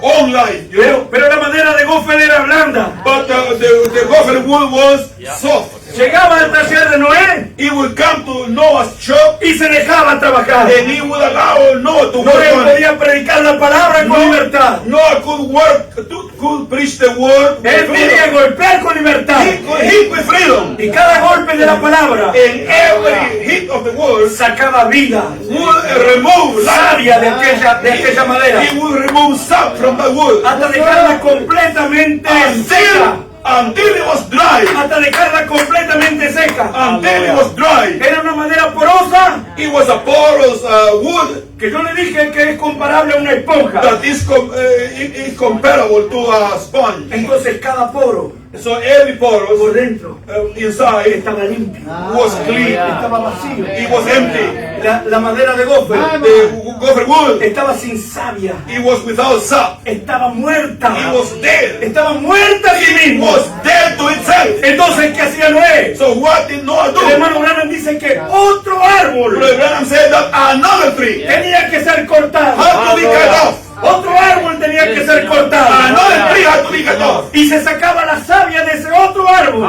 Own life. You know?
Pero la madera de gofer era blanda.
But the gopher wood was soft.
Llegaba al taller de Noé
He would come to Noah's shop
y se dejaba trabajar.
and he would allow Noah to work
Noé
on it.
podía predicar la palabra con libertad.
Noah could work, could preach the word. with
Él podía
freedom.
golpear con libertad.
He could hit with freedom.
Y cada golpe de la palabra
And every hit of the word
sacaba vida,
would remove
savia de aquella madera,
He would remove sap from the wood
hasta dejarla completamente seca.
until it was dry.
Hasta dejarla completamente seca.
Until it was dry.
Era una madera porosa
It was a porous wood
que yo le dije que es comparable a una esponja.
that is comparable to a sponge.
Entonces cada poro
So every porous
por dentro
inside
estaba limpio,
was clean.
estaba vacío.
It was empty.
La madera de gofer
The gopher wood,
estaba sin savia,
it was without sap.
estaba muerta,
It was dead.
estaba muerta a sí
It
mismo.
was dead to itself.
Entonces, ¿qué hacía Noé?
So what did Noah
El
do?
hermano Branham dice que otro árbol
Brother Branham said that another tree
tenía que ser cortado.
had to be cut off.
Otro árbol tenía que ser cortado.
Another tree had to be cut off.
Y se sacaba la savia de ese otro árbol.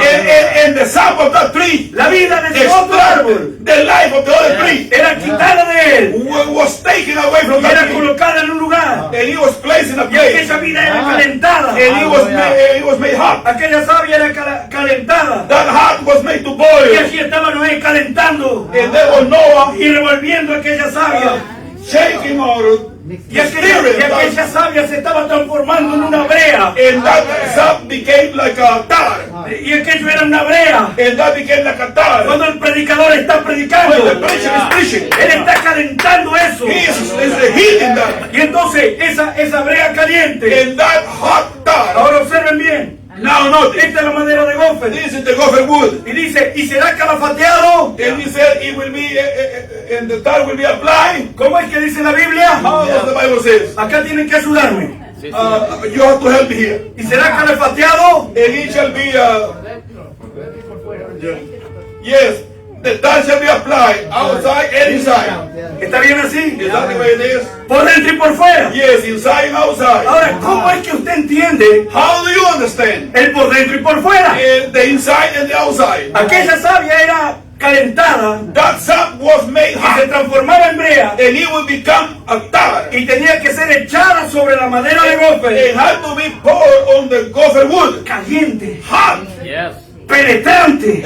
And the sap sap of that tree,
la vida de ese otro árbol,
the life of the other tree,
era quitada de él
was taken away from
y
that
era
tree.
colocada en un lugar.
And he was placed in a
Y
place.
aquella vida era calentada.
And he was made hot.
Aquella savia era calentada.
That heart was made to
Y
boil.
allí estaba Noé calentando
And there was Noah
y revolviendo aquella savia.
shaking out.
Y aquella savia se estaba transformando en una brea.
And that sap became like a tar.
Y aquello era una brea.
And that became like a tar.
Cuando el predicador está predicando,
When the preacher is preaching,
él está calentando eso.
he is heating that.
Y entonces esa brea caliente.
And that hot tar.
Ahora observen bien.
Now notice,
Esta es la madera de gofer.
this is the gopher wood.
Y dice, y será calafateado.
And he said it will be, and the tar will be applied.
¿Cómo es que dice la Biblia?
How does the Bible says?
Acá tienen que ayudarme.
You have to help me here.
Y será calafateado.
And it shall be, yes, the tar shall be applied outside and inside.
¿Está bien así?
Is that the way it is?
Por dentro y por fuera.
Yes, inside and outside.
Ahora, ¿cómo es que usted entiende
How do you understand?
el por dentro y por fuera?
The inside and the outside.
Aquella savia era calentada
That sap was made
y se
hot,
transformaba en brea
and it will become a tar.
y tenía que ser echada sobre la madera de gofer.
It had to be poured on the gopher wood.
Caliente,
Hot.
penetrante.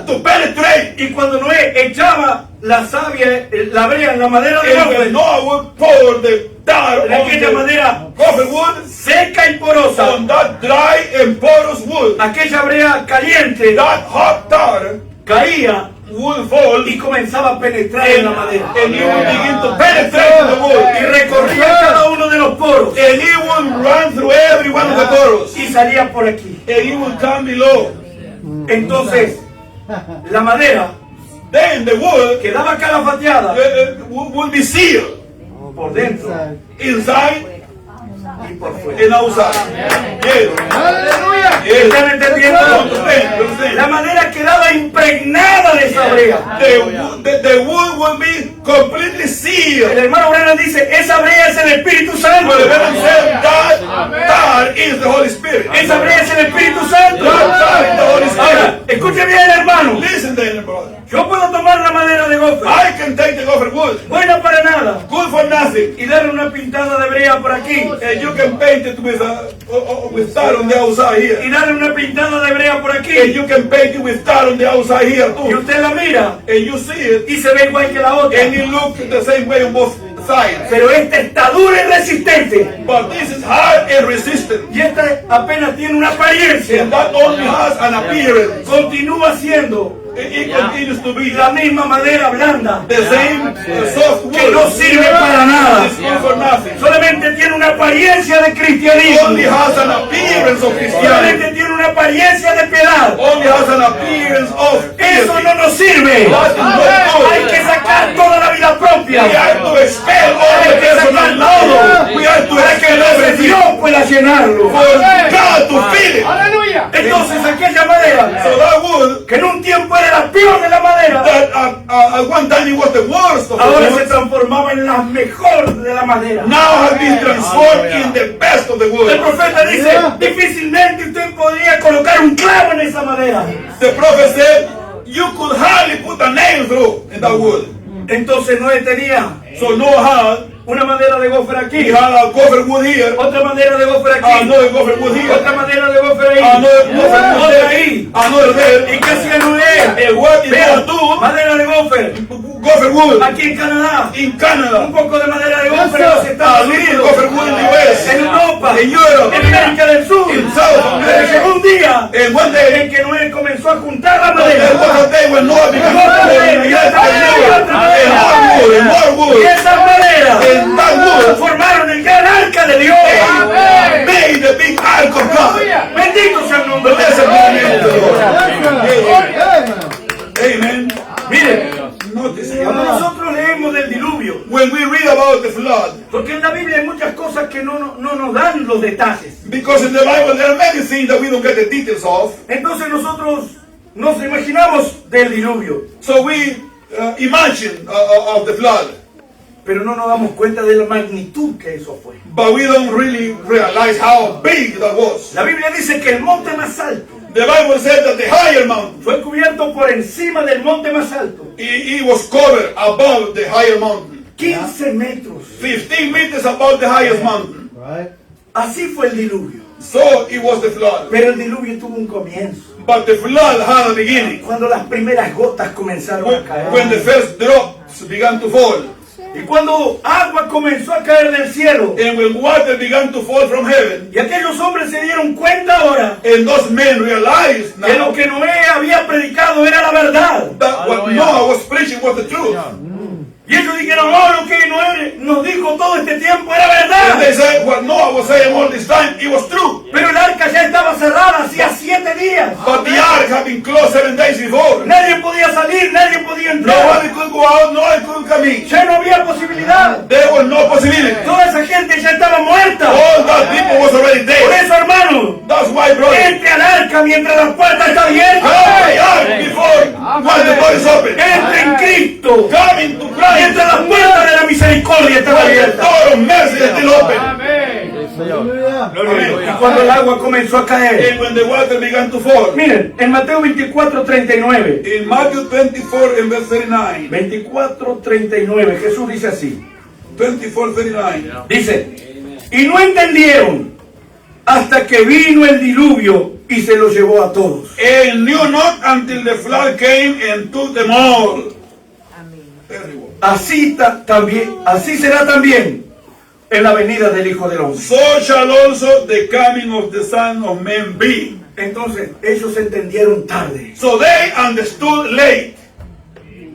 To penetrate.
Y cuando Noé echaba la savia, la brea en la madera de
And when
gofer,
Noah would pour the tar on
aquella
the
madera
gopher wood,
seca y porosa,
on that dry and porous wood,
aquella brea caliente
that hot tar
caía
would fall,
y comenzaba a penetrar en la madera.
and it would begin to penetrate the
Y
wood.
recorría cada uno de los poros
And it would run through every one of the porous.
y salía por aquí.
And it would come below.
Entonces, la madera
Then the wood
quedaba calafateada
would be sealed
por dentro
inside
y por fuera.
and outside. Yes. Yes.
¿Están entendiendo?
Understand.
La madera quedaba impregnada de esa brea.
The wood will be completely
El
sealed.
hermano Brennan dice, esa brea es el Espíritu Santo.
But the Bible said that tar is the Holy Spirit.
Esa brea es el Espíritu Santo.
That tar is the Holy
Ahora,
Spirit.
escuche bien, hermano.
Listen then, brother.
Yo puedo tomar la madera de gofer,
I can take the gopher wood,
buena para nada,
good for nothing,
y darle una pintada de brea por aquí,
and you can paint it with tar on the outside
y
here.
darle una pintada de brea por
And
aquí,
you can paint it with tar on the outside here
y
too.
usted la mira
And you see it,
y se ve igual que la otra.
and it looks the same way on both sides.
Pero esta está dura y resistente,
But this is hard and resistant.
y esta apenas tiene una apariencia.
And that only has an appearance.
Continúa siendo
It continues to be
la misma madera blanda,
the same soft wood.
que no sirve para nada.
It's good for nothing.
Solamente tiene una apariencia de
It
cristianismo,
only has an appearance of Christianity.
solamente tiene una apariencia de piedad.
Only has an appearance of
Eso
piety.
no nos sirve.
That is not good.
Hay que sacar toda la vida propia.
We have to expel all the
Hay que sacar
personal
todo
knowledge. We have to
para que
expel
entonces
everything
Dios pueda llenarlo.
for God to fill it.
Entonces aquella madera,
So that wood,
que en un tiempo era la peor de la madera,
that at one time it was the worst of the
ahora se
wood,
transformaba en la mejor de la madera.
now has been transformed in the best of the
El
wood.
profeta dice, difícilmente usted podría colocar un clavo en esa madera.
The prophet said, you could hardly put a nail through in that wood.
Entonces Noé tenía
So Noah had,
una madera de gofer
he
aquí,
had a gopher wood here,
otra madera de gofer aquí,
another gopher wood here,
otra madera de gofer ahí,
another gopher wood
otra
there,
ahí.
another there.
¿Y qué hacía Noé?
And what did
Vea,
Noah do?
madera de gofer,
Gopher wood
aquí en Canadá,
in
un
Canada,
poco de madera de gofer en los
a
Estados
little
Unidos,
gopher wood in the US,
en Europa,
in Europe,
en América del Sur.
in South
Pero
America.
llegó un día
And one day,
en que Noé comenzó a juntar la
there was
madera,
a day when Noah began and more wood,
y esas maderas
and that wood
formaron el gran arca de Dios.
made the big ark of God.
Bendito sea el nombre de
Blessed be the name of the Lord.
Amen.
Amen.
Mire,
Notice,
cuando nosotros leemos del diluvio,
when we read about the flood,
porque en la Biblia hay muchas cosas que no nos dan los detalles.
because in the Bible there are many things that we don't get the details of,
Entonces nosotros nos imaginamos del diluvio,
so we imagine of the flood,
pero no nos damos cuenta de la magnitud que eso fue.
but we don't really realize how big that was.
La Biblia dice que el monte más alto
The Bible said that the higher mountain,
fue cubierto por encima del monte más alto.
he was covered above the higher mountain.
15 metros.
15 meters above the highest mountain.
Right.
Así fue el diluvio.
So it was the flood.
Pero el diluvio tuvo un comienzo.
But the flood had a beginning.
Cuando las primeras gotas comenzaron a caer.
When the first drops began to fall.
Y cuando agua comenzó a caer del cielo.
And when water began to fall from heaven.
Y aquellos hombres se dieron cuenta ahora.
And those men realized
Que lo
now
que Noé había predicado era la verdad.
that what Noah was preaching was the truth.
Y ellos dijeron, no, lo que Noé nos dijo todo este tiempo era
And they
verdad.
said what Noah was saying all this time, it was true.
Pero el arca ya estaba cerrada hacía 7 días.
But the ark had been closed 7 days before.
Nadie podía salir, nadie podía entrar.
Nobody could go out, nobody could come in.
Ya no había posibilidad.
There was no possibility.
Toda esa gente ya estaba muerta.
All that people was already
Por
dead.
eso, hermano,
That's why, brother,
entre al arca mientras la puerta está abierta.
come the ark before while the door is open.
Entre en Cristo.
Come into Christ.
Mientras la puerta de la misericordia está
While the
abierta.
door of mercy is still open.
Hallelujah.
Amen.
Y cuando el agua comenzó a caer.
And when the water began to fall.
Miren, en Mateo 24:39.
In Matthew 24 and verse 39.
24:39, Jesús dice así.
24:39.
Dice, y no entendieron hasta que vino el diluvio y se los llevó a todos.
And knew not until the flood came and took them all. Everyone.
Así será también en la venida del Hijo del Hombre.
So shall also the coming of the Son of Man be.
Entonces, ellos entendieron tarde,
So they understood late,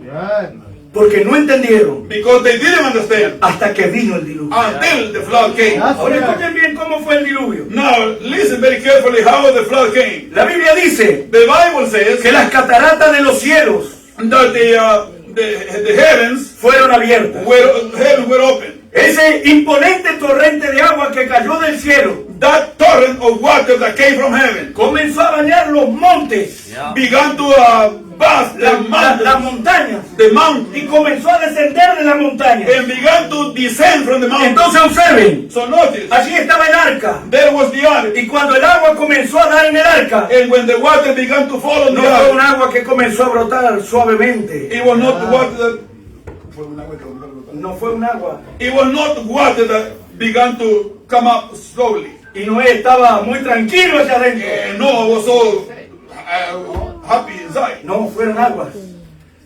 Right.
porque no entendieron
because they didn't understand
hasta que vino el diluvio.
until the flood came.
That's
Ahora
right.
escuchen bien cómo fue el diluvio.
Now listen very carefully how the flood came.
La Biblia dice
The Bible says
que las cataratas de los cielos
that the heavens
fueron abiertas.
were open.
Ese imponente torrente de agua que cayó del cielo
That torrent of water that came from heaven
comenzó a bañar los montes,
began to bath
las montañas,
the mountain,
y comenzó a descender de la montaña.
and began to descend from the mountain.
Entonces observen,
So notice,
allí estaba el arca,
there was the ark,
y cuando el agua comenzó a dar en el arca,
and when the water began to fall on
no
the
fue un
ark,
agua que comenzó a brotar suavemente,
it was not the water that
no fue un agua,
it was not water that began to come up slowly.
y Noé estaba muy tranquilo allá adentro.
And Noah was so happy inside.
No, fueron aguas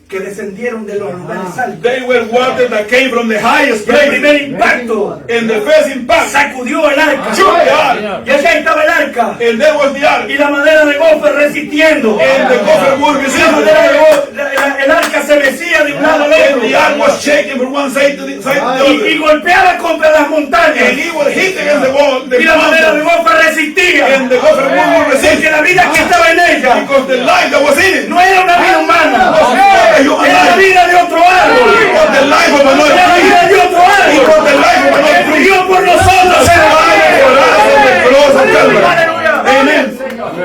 que descendieron de los lugares altos.
They were water that came from the highest
Y el
place.
primer impacto
And the first impact
sacudió el arca,
shook the ark.
y allá estaba el arca,
And there was the ark.
y la madera de gofer resistiendo.
And the gopher wood
La
resisted.
madera de el arca se mecía de un lado al
And the ark
otro,
was shaking from one side to the
y
other.
golpeaba contra las montañas,
And he was hit against the wall, the
y la madera de
mountain.
gofer resistía,
And the gopher wood would resist.
porque la vida que estaba en ella
Because the life that was in it
no era una vida humana,
was not a human
era la
life.
vida de otro árbol,
It was the life of another
era la vida
tree.
de otro
It was the
árbol,
life of another
que
tree.
murió por nosotros,
Aleluya. Amen.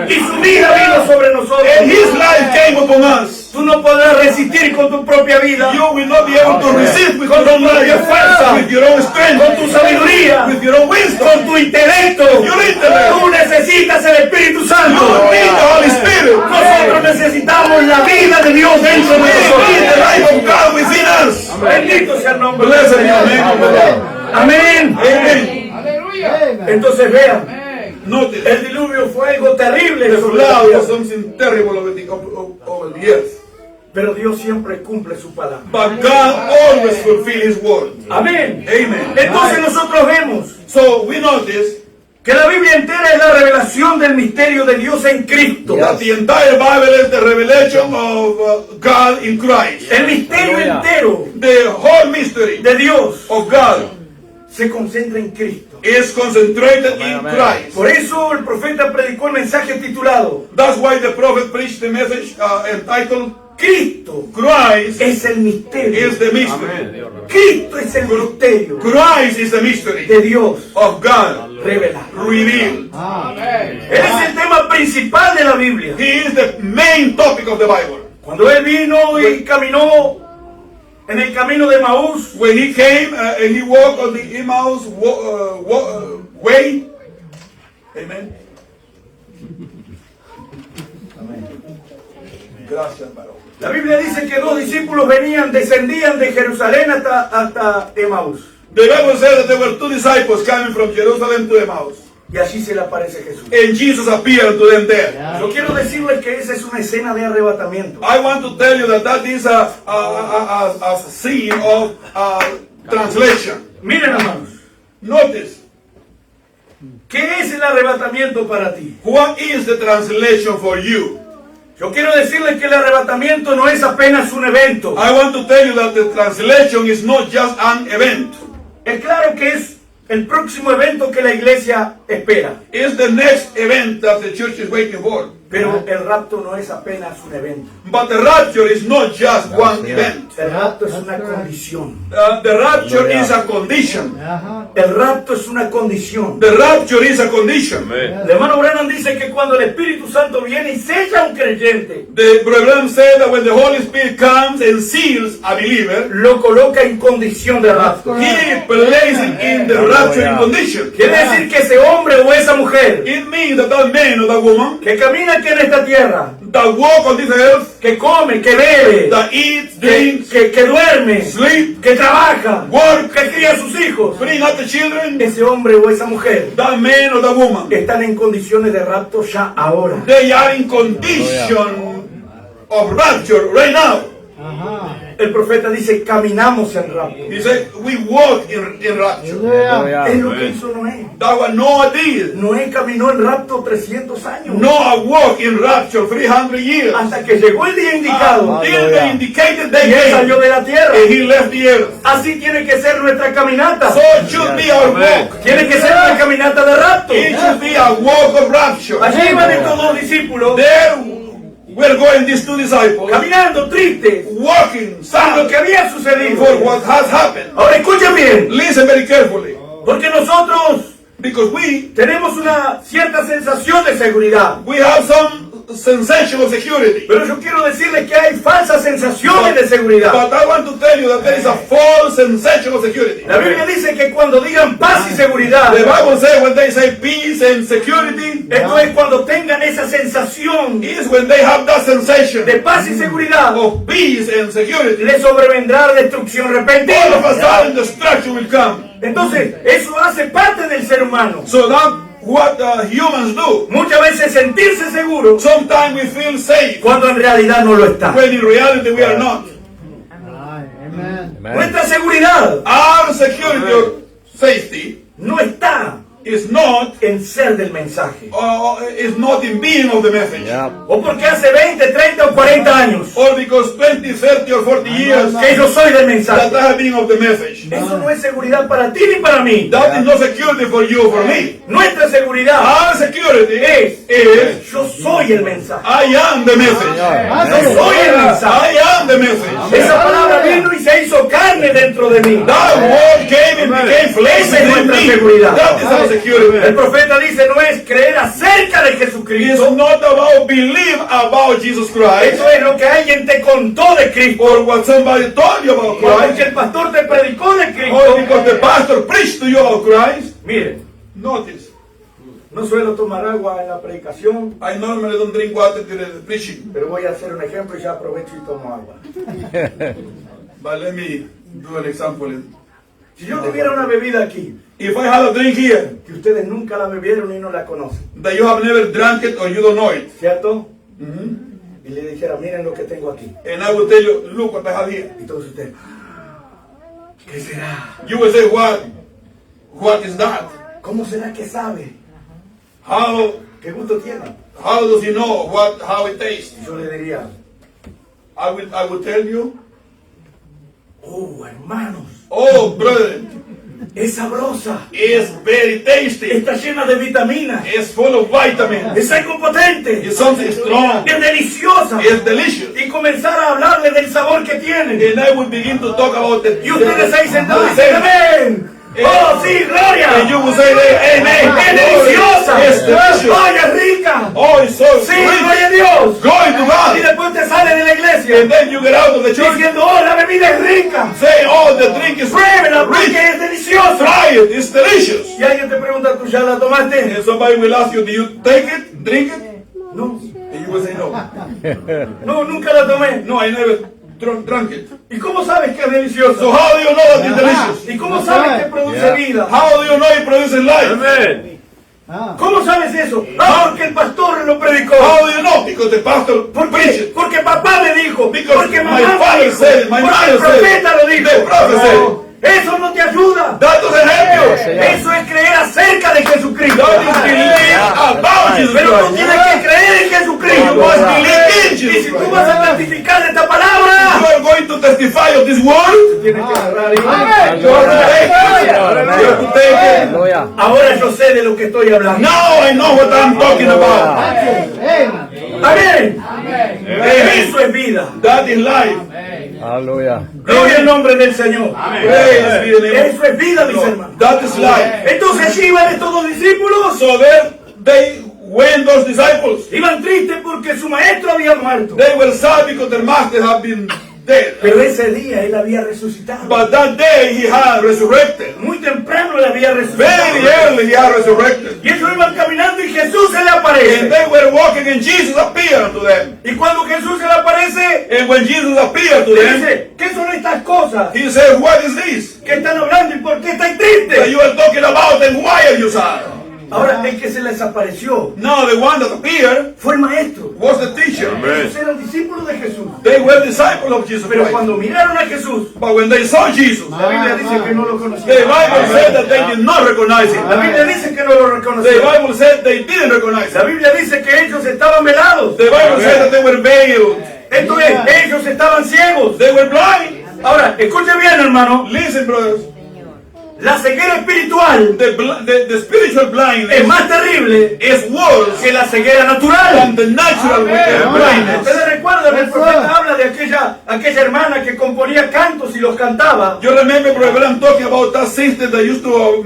y su vida vino sobre nosotros.
And his life came upon us.
Tú no podrás resistir con tu propia vida,
You will not be able to resist with
con
your
tu
own
propia
life,
fuerza,
with your own strength,
con tu sabiduría,
with your own wisdom.
con tu intelecto.
Your intellect.
Tú necesitas el Espíritu
You
Santo.
need the Holy Spirit.
Nosotros necesitamos la vida de Dios dentro de
We need the
nosotros.
life of God within us.
Bendito sea el nombre del
Blessed be
Señor.
the name of the Lord.
Amén.
Amen.
Amen.
Entonces vean,
Notice,
el diluvio fue algo terrible
the
sobre la
flood was
tierra,
something terrible over the earth.
pero Dios siempre cumple su palabra.
But God always fulfills His word.
Amén.
Amen.
Entonces nosotros vemos
So we notice
que la Biblia entera es la revelación del misterio de Dios en Cristo.
that the entire Bible is the revelation of God in Christ.
El misterio entero
The whole mystery
de Dios
of God
se concentra en Cristo.
is concentrated in Christ.
Por eso el profeta predicó el mensaje titulado
That's why the prophet preached the message entitled
Cristo
Christ
es el misterio.
is the mystery.
Cristo es el misterio
Christ is the mystery
de Dios
of God
revelado.
revealed.
Amen.
Él es el tema principal de la Biblia.
He is the main topic of the Bible.
Cuando él vino y caminó en el camino de Maús,
When he came and he walked on the Emmaus way, amen. Gracias, varón.
La Biblia dice que dos discípulos descendían de Jerusalén hasta Emaús.
The Bible says that there were two disciples coming from Jerusalem to Emmaus.
Y allí se le aparece Jesús.
And Jesus appeared to them there.
Yo quiero decirles que esa es una escena de arrebatamiento.
I want to tell you that that is a scene of translation.
Miren, hermanos,
Notice,
¿qué es el arrebatamiento para ti?
what is the translation for you?
Yo quiero decirles que el arrebatamiento no es apenas un evento.
I want to tell you that the translation is not just an event.
Es claro que es el próximo evento que la iglesia espera.
It's the next event that the church is waiting for.
Pero el rapto no es apenas un evento.
But the rapture is not just one event.
El rapto es una condición.
The rapture is a condition.
Ajá.
El rapto es una condición.
The rapture is a condition.
El hermano Branham dice que cuando el Espíritu Santo viene y sella a un creyente,
The Brother said that when the Holy Spirit comes and seals a believer,
lo coloca en condición de rapto.
He places it in the rapturing condition.
Quiere decir que ese hombre o esa mujer
It means that that man or that woman
que camina aquí en esta tierra,
that walk on this earth,
que come, que bebe,
that eats,
que,
drinks,
que duerme,
sleep,
que trabaja,
work,
que cría a sus hijos,
bring up the children,
ese hombre o esa mujer
that man or that woman,
están en condiciones de rapto ya ahora.
they are in condition of rapture right now.
Ajá.
El profeta dice, caminamos en rapto.
He said, we walk in rapture.
Aleluya.
Es lo que hizo Noé.
That what Noah did.
Noé caminó en rapto 300 años.
Noah walked in rapture 300 years.
Hasta que llegó el día indicado.
Until the indicated day
Y él salió
came,
de la tierra.
and he left the earth.
Así tiene que ser nuestra caminata.
So it should be our walk.
Tiene que ser una caminata de rapto.
It should be a walk of rapture.
Allí iban estos dos discípulos
There we're going, these two disciples,
caminando tristes
walking
por lo
sad
que había sucedido.
for what has happened.
Ahora escuchen bien,
Listen very carefully,
porque nosotros
because we
tenemos una cierta sensación de seguridad.
have some sensation of security.
Pero yo quiero decirles que hay falsas sensaciones de seguridad.
But I want to tell you that there is a false sensation of security.
La Biblia dice que cuando digan paz y seguridad,
The Bible says when they say peace and security,
esto es cuando tengan esa sensación
is when they have that sensation
de paz y seguridad,
of peace and security.
le sobrevendrá destrucción
All of
repentina.
a sudden destruction will come.
Entonces, eso hace parte del ser humano.
So that's what humans do.
Muchas veces sentirse seguro
Sometimes we feel safe
cuando en realidad no lo está.
when in reality we are not.
Ay, amen.
Nuestra seguridad
Our security or safety
no está
is not
en ser del mensaje.
in being of the message.
O porque hace 20, 30 o 40 años
Or because 20, 30 or 40 years
que yo soy del mensaje.
that I have been of the message.
Eso no es seguridad para ti ni para mí.
That is not security for you or for me.
Nuestra seguridad
Our security is
yo soy el mensaje.
I am the message.
Yo soy el mensaje.
I am the message.
Esa palabra vino y se hizo carne dentro de mí.
That word came and became flesh
Esa es
in
nuestra
me.
seguridad.
That is our
El
security.
profeta dice no es creer acerca de
It's
Jesucristo.
not about believe about Jesus Christ
Eso es lo que alguien te contó de Cristo.
or what somebody told you about
O porque
Christ
el pastor te predicó de
or
Cristo.
because the pastor preached to you about Christ.
Mire,
Notice,
no suelo tomar agua en la predicación,
I normally don't drink water during the preaching,
pero voy a hacer un ejemplo y ya aprovecho y tomo agua.
but let me do an example.
Si yo tuviera una bebida aquí,
If I have a drink here
que ustedes nunca la bebieron y no la conocen,
that you have never drank it or you don't know it,
¿cierto? Y le dijera, miren lo que tengo aquí.
and I will tell you, look what I have here,
Y todos ustedes, ¿qué será?
you will say, what is that?
¿Cómo será que sabe?
How
¿Qué gusto tiene?
does he know how it tastes?
Y yo le diría,
I will tell you,
oh, hermanos,
oh brother,
es sabrosa,
it's very tasty.
está llena de vitaminas,
It's full of vitamins.
es algo potente,
It's something strong.
es deliciosa.
It's delicious.
Y comenzar a hablarle del sabor que tiene.
And I will begin to talk about it.
Y ustedes ahí sentados dicen, amén. Oh, sí, gloria.
And you will say, amen.
Es deliciosa.
It's delicious.
Ay, es rica.
Oh, it's so
Sí,
sweet.
gloria a Dios.
Glory to
Y
God.
después te sale de la iglesia
And then you get out of the church
diciendo, oh, la bebida es rica.
say, oh, the drink is
Pruébela porque
rich.
es deliciosa.
Try it. It's delicious.
Y alguien te pregunta, ¿tú ya la tomaste?
And somebody will ask you, do you take it? Drink it?
No.
And will say no.
No, nunca la tomé.
No, I never drank it.
¿Y cómo sabes que es
So
delicioso?
how do you know that it's delicious?
¿Y cómo sabes que produce vida?
How do you know it produces life?
Ah.
¿Cómo sabes eso? Porque el pastor lo predicó.
How do you know? Because the pastor
¿Por
preached
qué?
it.
Porque papá me dijo.
Because
Porque
my
mamá
father
me dijo.
said it, my
Porque
mother
el profeta
said
lo
it,
dijo.
the prophet said it.
Eso no te ayuda.
That doesn't help you.
Eso es creer acerca de Jesucristo.
That is believe about Jesus
Pero tú
Christ.
tienes que creer en Jesucristo.
You must believe in
Y si
Jesus
tú
Christ.
vas a testificar de esta
You
palabra,
are going to testify of this word.
tienes que agarrar
You have to take it.
Aleluya.
Ahora yo sé de lo que estoy hablando.
Now I know what I'm talking about.
Amén. Eso es vida.
That is life.
Aleluya.
Gloria al nombre del Señor.
Praise be the name
Eso es vida, mis hermanos.
of That is life.
Entonces allí iban estos dos discípulos.
So then they went, those disciples.
Iban tristes porque su maestro había muerto.
They were sad because their master had been dead.
Pero ese día él había resucitado.
But that day he had resurrected.
Muy temprano él había
Very
resucitado.
early he had resurrected.
Y ellos iban caminando y Jesús se le
And
aparece.
they were walking and Jesus appeared to them.
Y cuando Jesús se le aparece,
And when Jesus appeared to
le
them,
dice, ¿qué son estas cosas
he said, what is this
que están hablando y por qué están
that
tristes?
you are talking about and why are you sad?
Ahora, el que se les apareció
Now the one that appeared
fue el maestro.
was the teacher.
Ellos eran discípulos de Jesús.
They were disciples of Jesus
Pero
Christ.
cuando miraron a Jesús,
But when they saw Jesus,
la Biblia dice que no lo
the
conocían.
Bible said that they did not recognize
La
him.
Biblia dice que no lo
The
reconocían.
Bible said they didn't recognize
La
him.
Biblia dice que ellos estaban velados.
The Bible said that they were veiled.
Esto es, ellos estaban ciegos.
They were blind.
Ahora, escuche bien, hermano.
Listen, brothers.
La ceguera espiritual
The spiritual
es
blindness
más terrible
is worse
que la ceguera natural.
than the natural blindness.
Ustedes recuerdan, el profeta habla de aquella hermana que componía cantos y los cantaba.
You remember Brother Branham talking about that sister that used to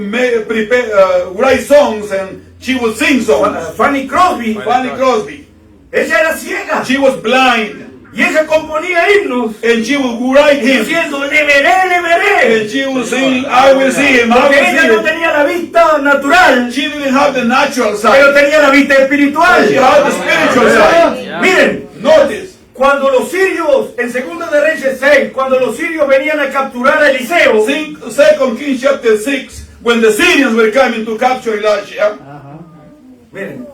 write songs and she would sing songs.
Fanny Crosby.
Fanny Crosby.
Ella era ciega.
She was blind
Y ella componía himnos
and she would write hymns
diciendo, le veré, le veré.
and she would sing, I will see him, I
Porque
will
ella
see
no
him.
tenía la vista natural,
She didn't have the natural
pero
side.
tenía la vista espiritual.
She had the spiritual side.
Miren,
Notice,
cuando los sirios, en 2 de Reyes 6, cuando los sirios venían a capturar a Eliseo,
2 Kings chapter 6, when the Syrians were coming to capture Elijah,
miren,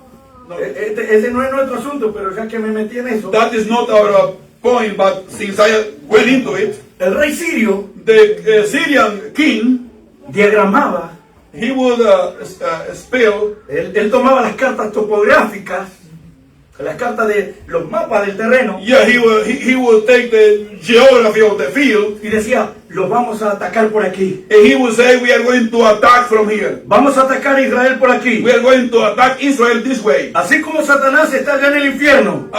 ese no es nuestro asunto, pero ya que me metí en eso,
that is not our point, but since I went into it,
el rey sirio
the Syrian king,
diagramaba,
he would spell,
él tomaba las cartas topográficas, las cartas de los mapas del terreno,
yeah, he would take the geography of the field,
y decía, los vamos a atacar por aquí.
and he would say, we are going to attack from here.
Vamos a atacar a Israel por aquí.
We are going to attack Israel this way.
Así como Satanás está allá en el infierno,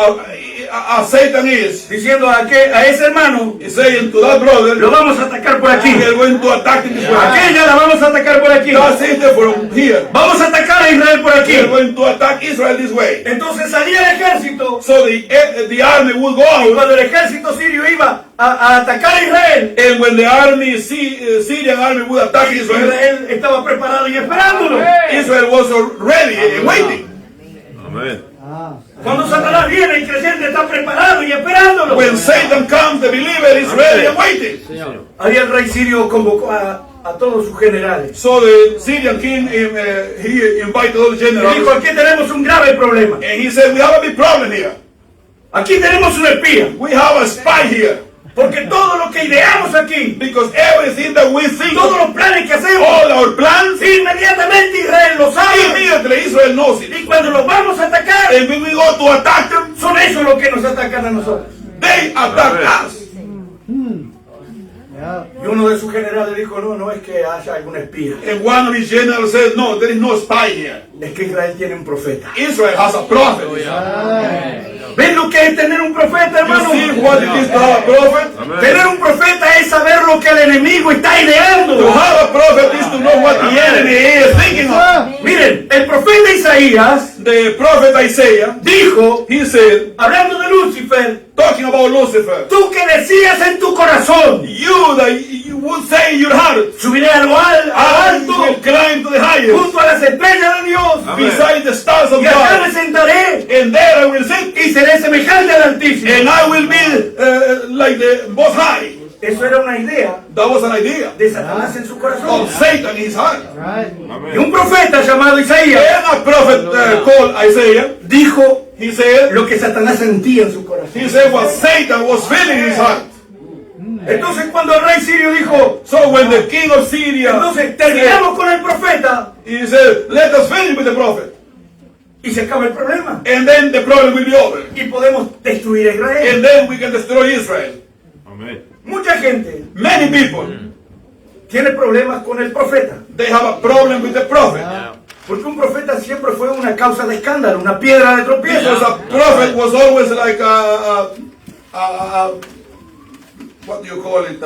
As Satan is,
diciendo a ese hermano,
he's saying to that brother,
lo vamos a atacar por aquí.
we are going to attack him this way.
Aquella la vamos a atacar por aquí.
That sister from here,
Vamos a atacar a Israel por
we
aquí.
are going to attack Israel this way.
Entonces salía el ejército.
So the army would go
Y
out,
cuando el ejército sirio iba a atacar a Israel,
and when the army, Syrian army would attack Israel,
Israel estaba preparado y esperándolo.
Israel was ready and waiting.
Cuando Satanás viene, el creyente está preparado y esperándolo.
When Satan comes, the believer is ready and waiting.
Ahí el rey sirio convocó a todos sus generales.
So the Syrian king, he invited all the
Y dijo,
generals,
aquí tenemos un grave problema.
and he said, we have a big problem here.
Aquí tenemos un espía.
We have a spy here.
Porque todo lo que ideamos aquí,
Because everything that we think,
todos los planes que hacemos,
all our plans,
inmediatamente Israel lo sabe.
immediately Israel knows it.
Y cuando los vamos a atacar,
And when we go to attack them,
son ellos los que nos atacan a nosotros.
they attack us.
Y uno de sus generales dijo, no es que haya algún espía.
And one of his generals said, no, there is no spy here.
Es que Israel tiene un profeta.
Israel has a prophet.
¿Ven lo que es tener un profeta,
You
hermano?
see what it is to have a prophet?
Tener un profeta es saber lo que el enemigo está
To
ideando.
have a prophet is to know what the enemy is thinking of.
Miren, el profeta Isaías
The prophet Isaiah,
dijo,
he said,
hablando de Lucifer,
talking about Lucifer.
tú que decías en tu corazón,
You that you would say in your heart,
subiré a lo
I will
alto,
climb to the highest,
junto a las estrellas de Dios,
beside the stars of
y allá
God,
me sentaré
and there I will sit,
y seré semejante al Altísimo.
and I will be like the Most High.
Eso era una idea
That was an idea
de Satanás en su corazón.
of Satan in his heart.
Right.
Y un profeta llamado Isaías
And a prophet called Isaiah,
dijo
he said
lo que Satanás sentía en su corazón.
he said what Satan was feeling in his heart.
Entonces cuando el rey sirio dijo,
So when the king of Syria
entonces
said,
terminamos con el profeta
he said, let us finish with the prophet,
y se acaba el problema.
and then the problem will be over,
Y podemos destruir a Israel.
and then we can destroy Israel.
Mucha gente
Many people,
tiene problemas con el profeta.
they have a problem with the prophet.
Porque un profeta siempre fue una causa de escándalo, una piedra de tropiezo.
Because a prophet was always like what do you call it?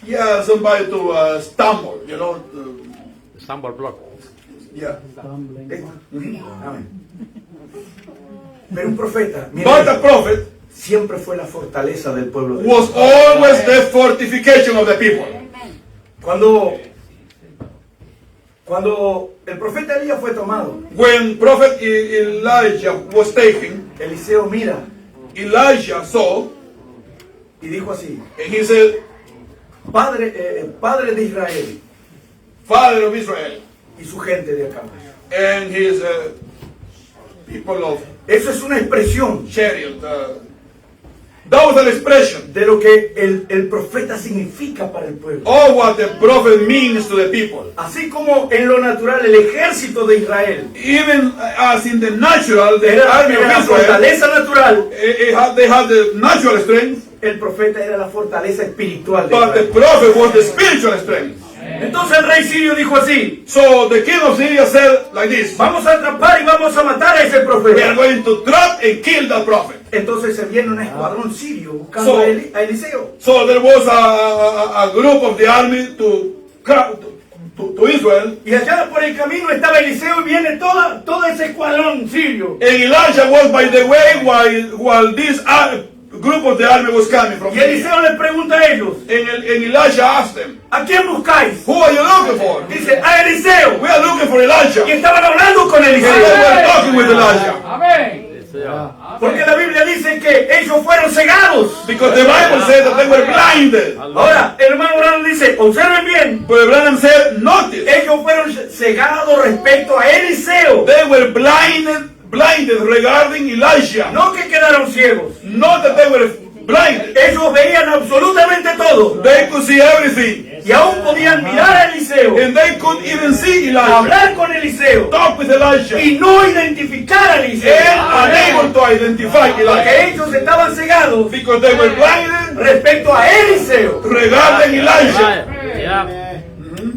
Yeah, somebody to stumble, you know.
Stumble block.
Yeah.
Amén. Pero un profeta,
But
mira,
the prophet
siempre fue la fortaleza del pueblo de Dios.
was always the fortification of the people.
Cuando el profeta Elías fue tomado,
When prophet Elijah was taken,
Eliseo mira
Elijah saw,
y dijo así:
and he said,
Padre de Israel
Father of Israel,
y su gente de acá.
and his people of
Eso es una expresión
chariot. That was an expression
de lo que el profeta significa para el pueblo.
of what the prophet means to the people.
Así como en lo natural el ejército de Israel
Even as in the natural, the
era
army
la
of Israel,
fortaleza natural,
they had the natural strength,
el profeta era la fortaleza espiritual de
but the
Israel.
prophet was the spiritual strength.
Entonces el rey sirio dijo así:
So the king of Syria said like this,
vamos a atrapar y vamos a matar a ese
we are
profeta.
going to trap and kill that prophet.
Entonces se viene un escuadrón sirio buscando
So-
a Eliseo.
So there was a group of the army to Israel,
Y allá por el camino estaba Eliseo y viene todo ese escuadrón sirio.
and Elijah was by the way while this group of the army was coming from
Y
Syria.
Eliseo les pregunta a ellos:
And Elijah asked them,
¿a quién buscáis?
who are you looking for?
Dice: a Eliseo.
We are looking for Elijah.
Y estaban hablando con
And they
Eliseo.
were talking with Elijah.
Porque la Biblia dice que ellos fueron cegados.
Because the Bible said that they were blinded.
Ahora, el hermano Branham dice, observen bien,
But Branham said, notice,
ellos fueron cegados respecto a Eliseo.
they were blinded regarding Elijah.
No que quedaron ciegos.
Not that they were blinded.
Ellos veían absolutamente todo.
They could see everything.
Y aún podían mirar a Eliseo,
And they could even see Elijah.
hablar con Eliseo
Talk with Elijah.
y no identificar a Eliseo.
And unable to identify
Porque
Elijah.
ellos estaban cegados
Because they were blinded
respecto a Eliseo.
regarding Elijah.
Yeah.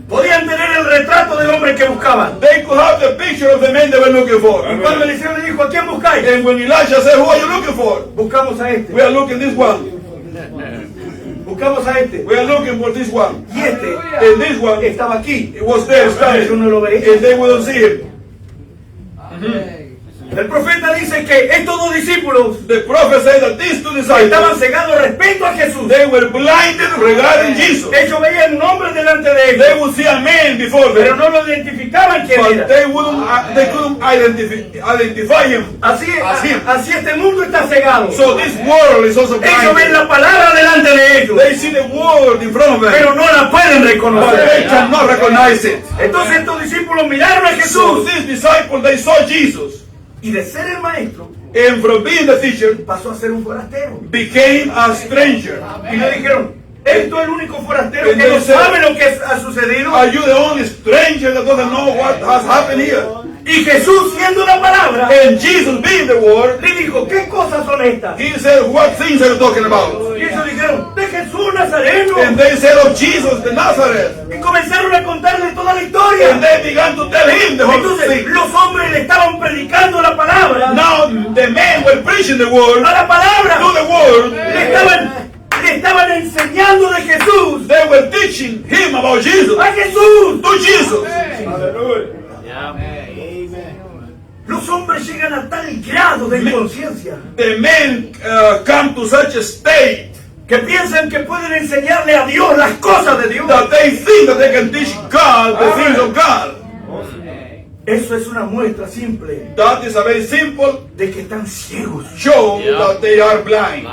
Podían tener el retrato del hombre que buscaban.
They could have the picture of the man they were looking for.
Y cuando Eliseo le dijo, ¿a quién buscáis?
And when Elijah said, who are you looking for?
Buscamos a este.
We are looking this one.
Buscamos a este.
We are looking for this one.
Y este
And this one, it
estaba aquí.
was there
Yo
standing.
no lo veía.
And they wouldn't see him.
El profeta dice que estos dos discípulos
The prophet said that these two
estaban
disciples,
cegados respecto a Jesús.
they were blinded regarding Jesus.
Ellos veían un hombre delante de
They
ellos,
would see a man before
pero
them,
no lo identificaban quién
but
era.
they couldn't identify him.
Así este mundo está cegado.
So this world is also
Ellos ven
blinded.
la palabra delante de ellos,
They see the word in front of them,
pero no la pueden
but they
reconocer.
cannot recognize it.
Entonces estos discípulos miraron a
So
Jesús
these disciples, they saw Jesus,
y de ser el maestro
and from being the teacher,
pasó a ser un forastero.
became a stranger.
Y le dijeron, esto es el único forastero
And
que no
they said,
sabe lo que ha sucedido.
Are you the only stranger that doesn't know what has happened here?
Y Jesús, siendo la palabra,
And Jesus, being the word,
le dijo, ¿qué cosas son estas?
he said, what things are you talking about?
Y ellos dijeron, de Jesús Nazareno.
And they said of Jesus the Nazareth.
Y comenzaron a contarle toda la
And
historia.
they began to tell him the whole
Entonces
thing.
los hombres le estaban predicando la palabra.
Now the men were preaching the word,
A la palabra.
to the word.
Le estaban enseñando de Jesús.
They were teaching him about Jesus.
A Jesús.
To Jesus.
Yeah.
Los los hombres llegan a tal grado de inconsciencia
The men come to such a state
que piensan que pueden enseñarle a Dios las cosas de Dios.
that they think that they can teach God the things of God.
Eso es una muestra simple
That is a very simple
de que están ciegos.
show that they are blind.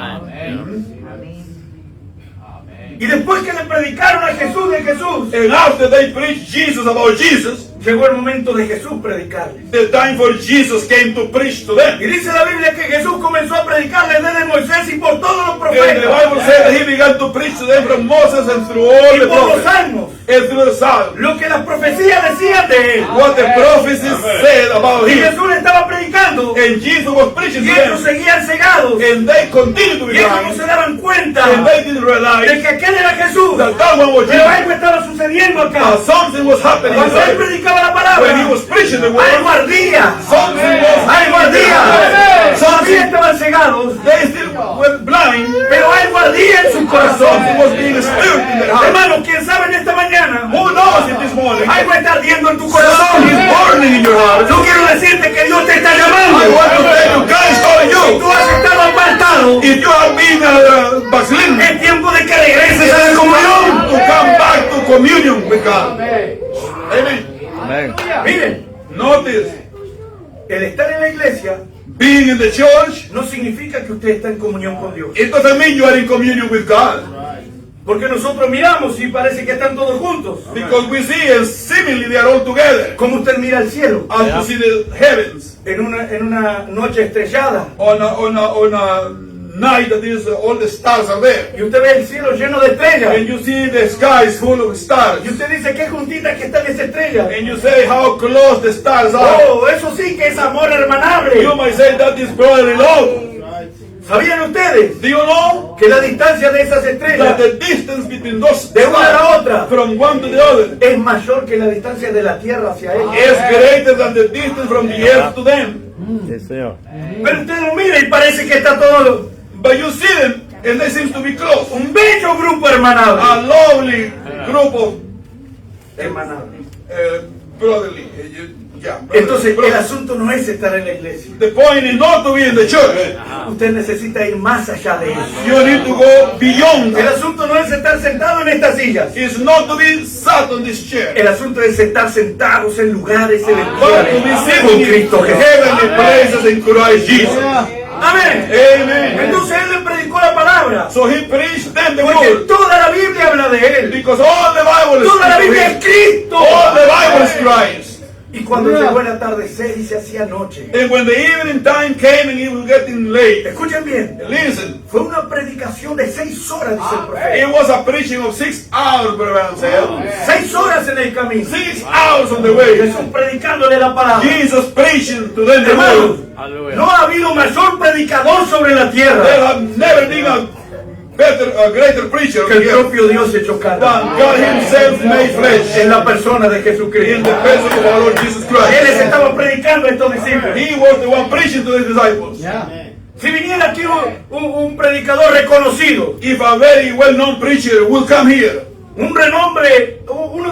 Y después que le predicaron a Jesús de Jesús,
And after they preached Jesus about Jesus,
llegó el momento de Jesús predicarles.
the time for Jesus came to preach to
Y
them.
dice la Biblia que Jesús comenzó a predicarles desde Moisés y por todos los
And the Bible
profetas
said that he began to preach to them from Moses and through all
y
the
por los
prophets
salmos,
and through the Psalms.
lo que las profecías decían de él.
What the prophecies said about
Y
him.
Jesús le estaba predicando
And Jesus was preaching
y
to
ellos
them.
seguían cegados.
And they continued to be
Y ellos no
blind.
se daban cuenta
And they didn't
de
realize
que aquel era Jesús.
that that one was
Pero
Jesus.
algo estaba sucediendo acá.
Something was happening
Cuando él
inside.
predicaba la
When he
palabra,
was preaching the
algo
word,
ardía.
something was
Algo ardía. Todavía
Something,
estaban cegados,
they still were blind,
pero algo ardía en su
something
corazón.
was being stirred in their heart.
Hermano, ¿quién sabe en esta mañana?
Who knows if this morning
Algo está ardiendo en tu
something is
corazón.
burning in your heart?
Yo quiero decirte que Dios te está
I
llamando.
want to tell you, God is calling
Si
you.
tú has estado apartado,
If you have been backslidden,
es tiempo de que regreses a la comunión.
to come back to communion with God. Amen.
Amen.
Miren,
Notice,
el estar en la iglesia
being in the church,
no significa que usted está en comunión con Dios.
it doesn't mean you are in communion with God.
Porque nosotros miramos y parece que están todos juntos.
Because we see and seemingly they are all together.
Como usted mira el cielo
As you see the heavens
en una noche estrellada
on a night that is all the stars are there.
y usted ve el cielo lleno de estrellas
And you see the sky is full of stars.
y usted dice qué juntitas que están esas estrellas.
And you say how close the stars are.
Oh, eso sí que es amor hermanable.
You might say that is brotherly love.
¿Sabían ustedes
Do you know
que la distancia de esas
that
estrellas
the distance between those
de una a la
stars
otra
from one to the other
es mayor que la distancia de la tierra hacia ella?
is greater than the distance from the earth to them?
Sí, señor.
Pero usted lo mira y parece que está todo
But you see them and they seem to be close.
un bello grupo hermanable.
A lovely group of
Hermanable.
brotherly.
Entonces el
brotherly.
asunto no es estar en la iglesia.
The point is not to be in the church.
Usted necesita ir más allá de eso.
You need to go beyond
El
that.
asunto no es estar sentado en estas sillas.
It's not to be sat on this chair.
El asunto es estar sentados en lugares
But to be
celestiales con
sitting in
Cristo Jesús.
heavenly places in Christ Jesus.
Amén.
Amen.
Entonces él le predicó la palabra.
So he preached them the
Porque
word.
toda la Biblia habla de él.
Because all the Bible is
Toda la Biblia es Cristo.
all the Bible is Christ.
Y cuando llegó el atardecer y se hacía noche.
And when the evening time came and it was getting late,
Escuchen bien.
listen,
Fue una predicación de 6 horas, dice el profeta.
it was a preaching of 6 hours, Brother Branham said.
6 horas en el camino.
6 hours on the way.
Jesús predicándole la palabra.
Jesus preaching to them the
Hermanos,
word.
Aleluya.
no ha habido mayor predicador sobre la
There
tierra
have never been a greater preacher
que el
here
propio Dios hecho carne.
than God himself made flesh
En la persona de
in
Jesucristo.
the person of our Lord Jesus
Él les
Christ.
estaba predicando a estos discípulos.
He was the one preaching to his disciples.
Si viniera aquí un predicador reconocido,
If a very well-known preacher will come here,
uno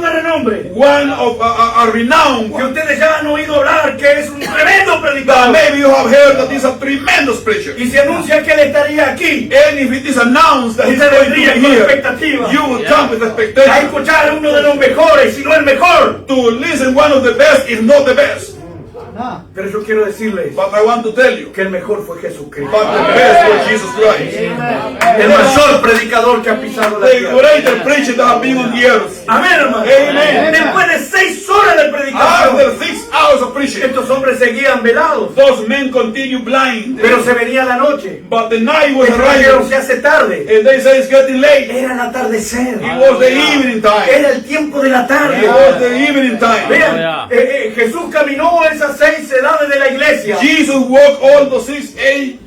de renombre,
one of a renown
que
one,
ustedes ya han oído hablar que es un tremendo
that
predicador,
maybe you have heard that he's a tremendous preacher.
y se anuncia que él estaría aquí,
And if it is announced that he's
ustedes
going to
vendrían
be
con
here,
expectativa
you will come with
a
expectation
escuchar a uno de los mejores, si no el mejor.
to listen one of the best, if not the best.
Pero yo quiero decirles
But I want to tell you,
que el mejor fue Jesucristo.
but the best was Jesus Christ.
El mayor predicador que ha pisado la
The
tierra.
greater preacher that have been on the earth.
Amén, hermano.
Amen.
Después de 6 horas de predicación,
After 6 hours of preaching,
estos hombres seguían velados,
those men continue blind.
pero se venía la noche.
But the night was
Dijeron,
arriving,
se hace tarde.
and they say it's getting late.
Era el atardecer.
It was the evening time.
Era el tiempo de la
It
tarde.
was the evening time.
Vean, Jesús caminó esas 6 edades de la iglesia.
Jesus walked all the 6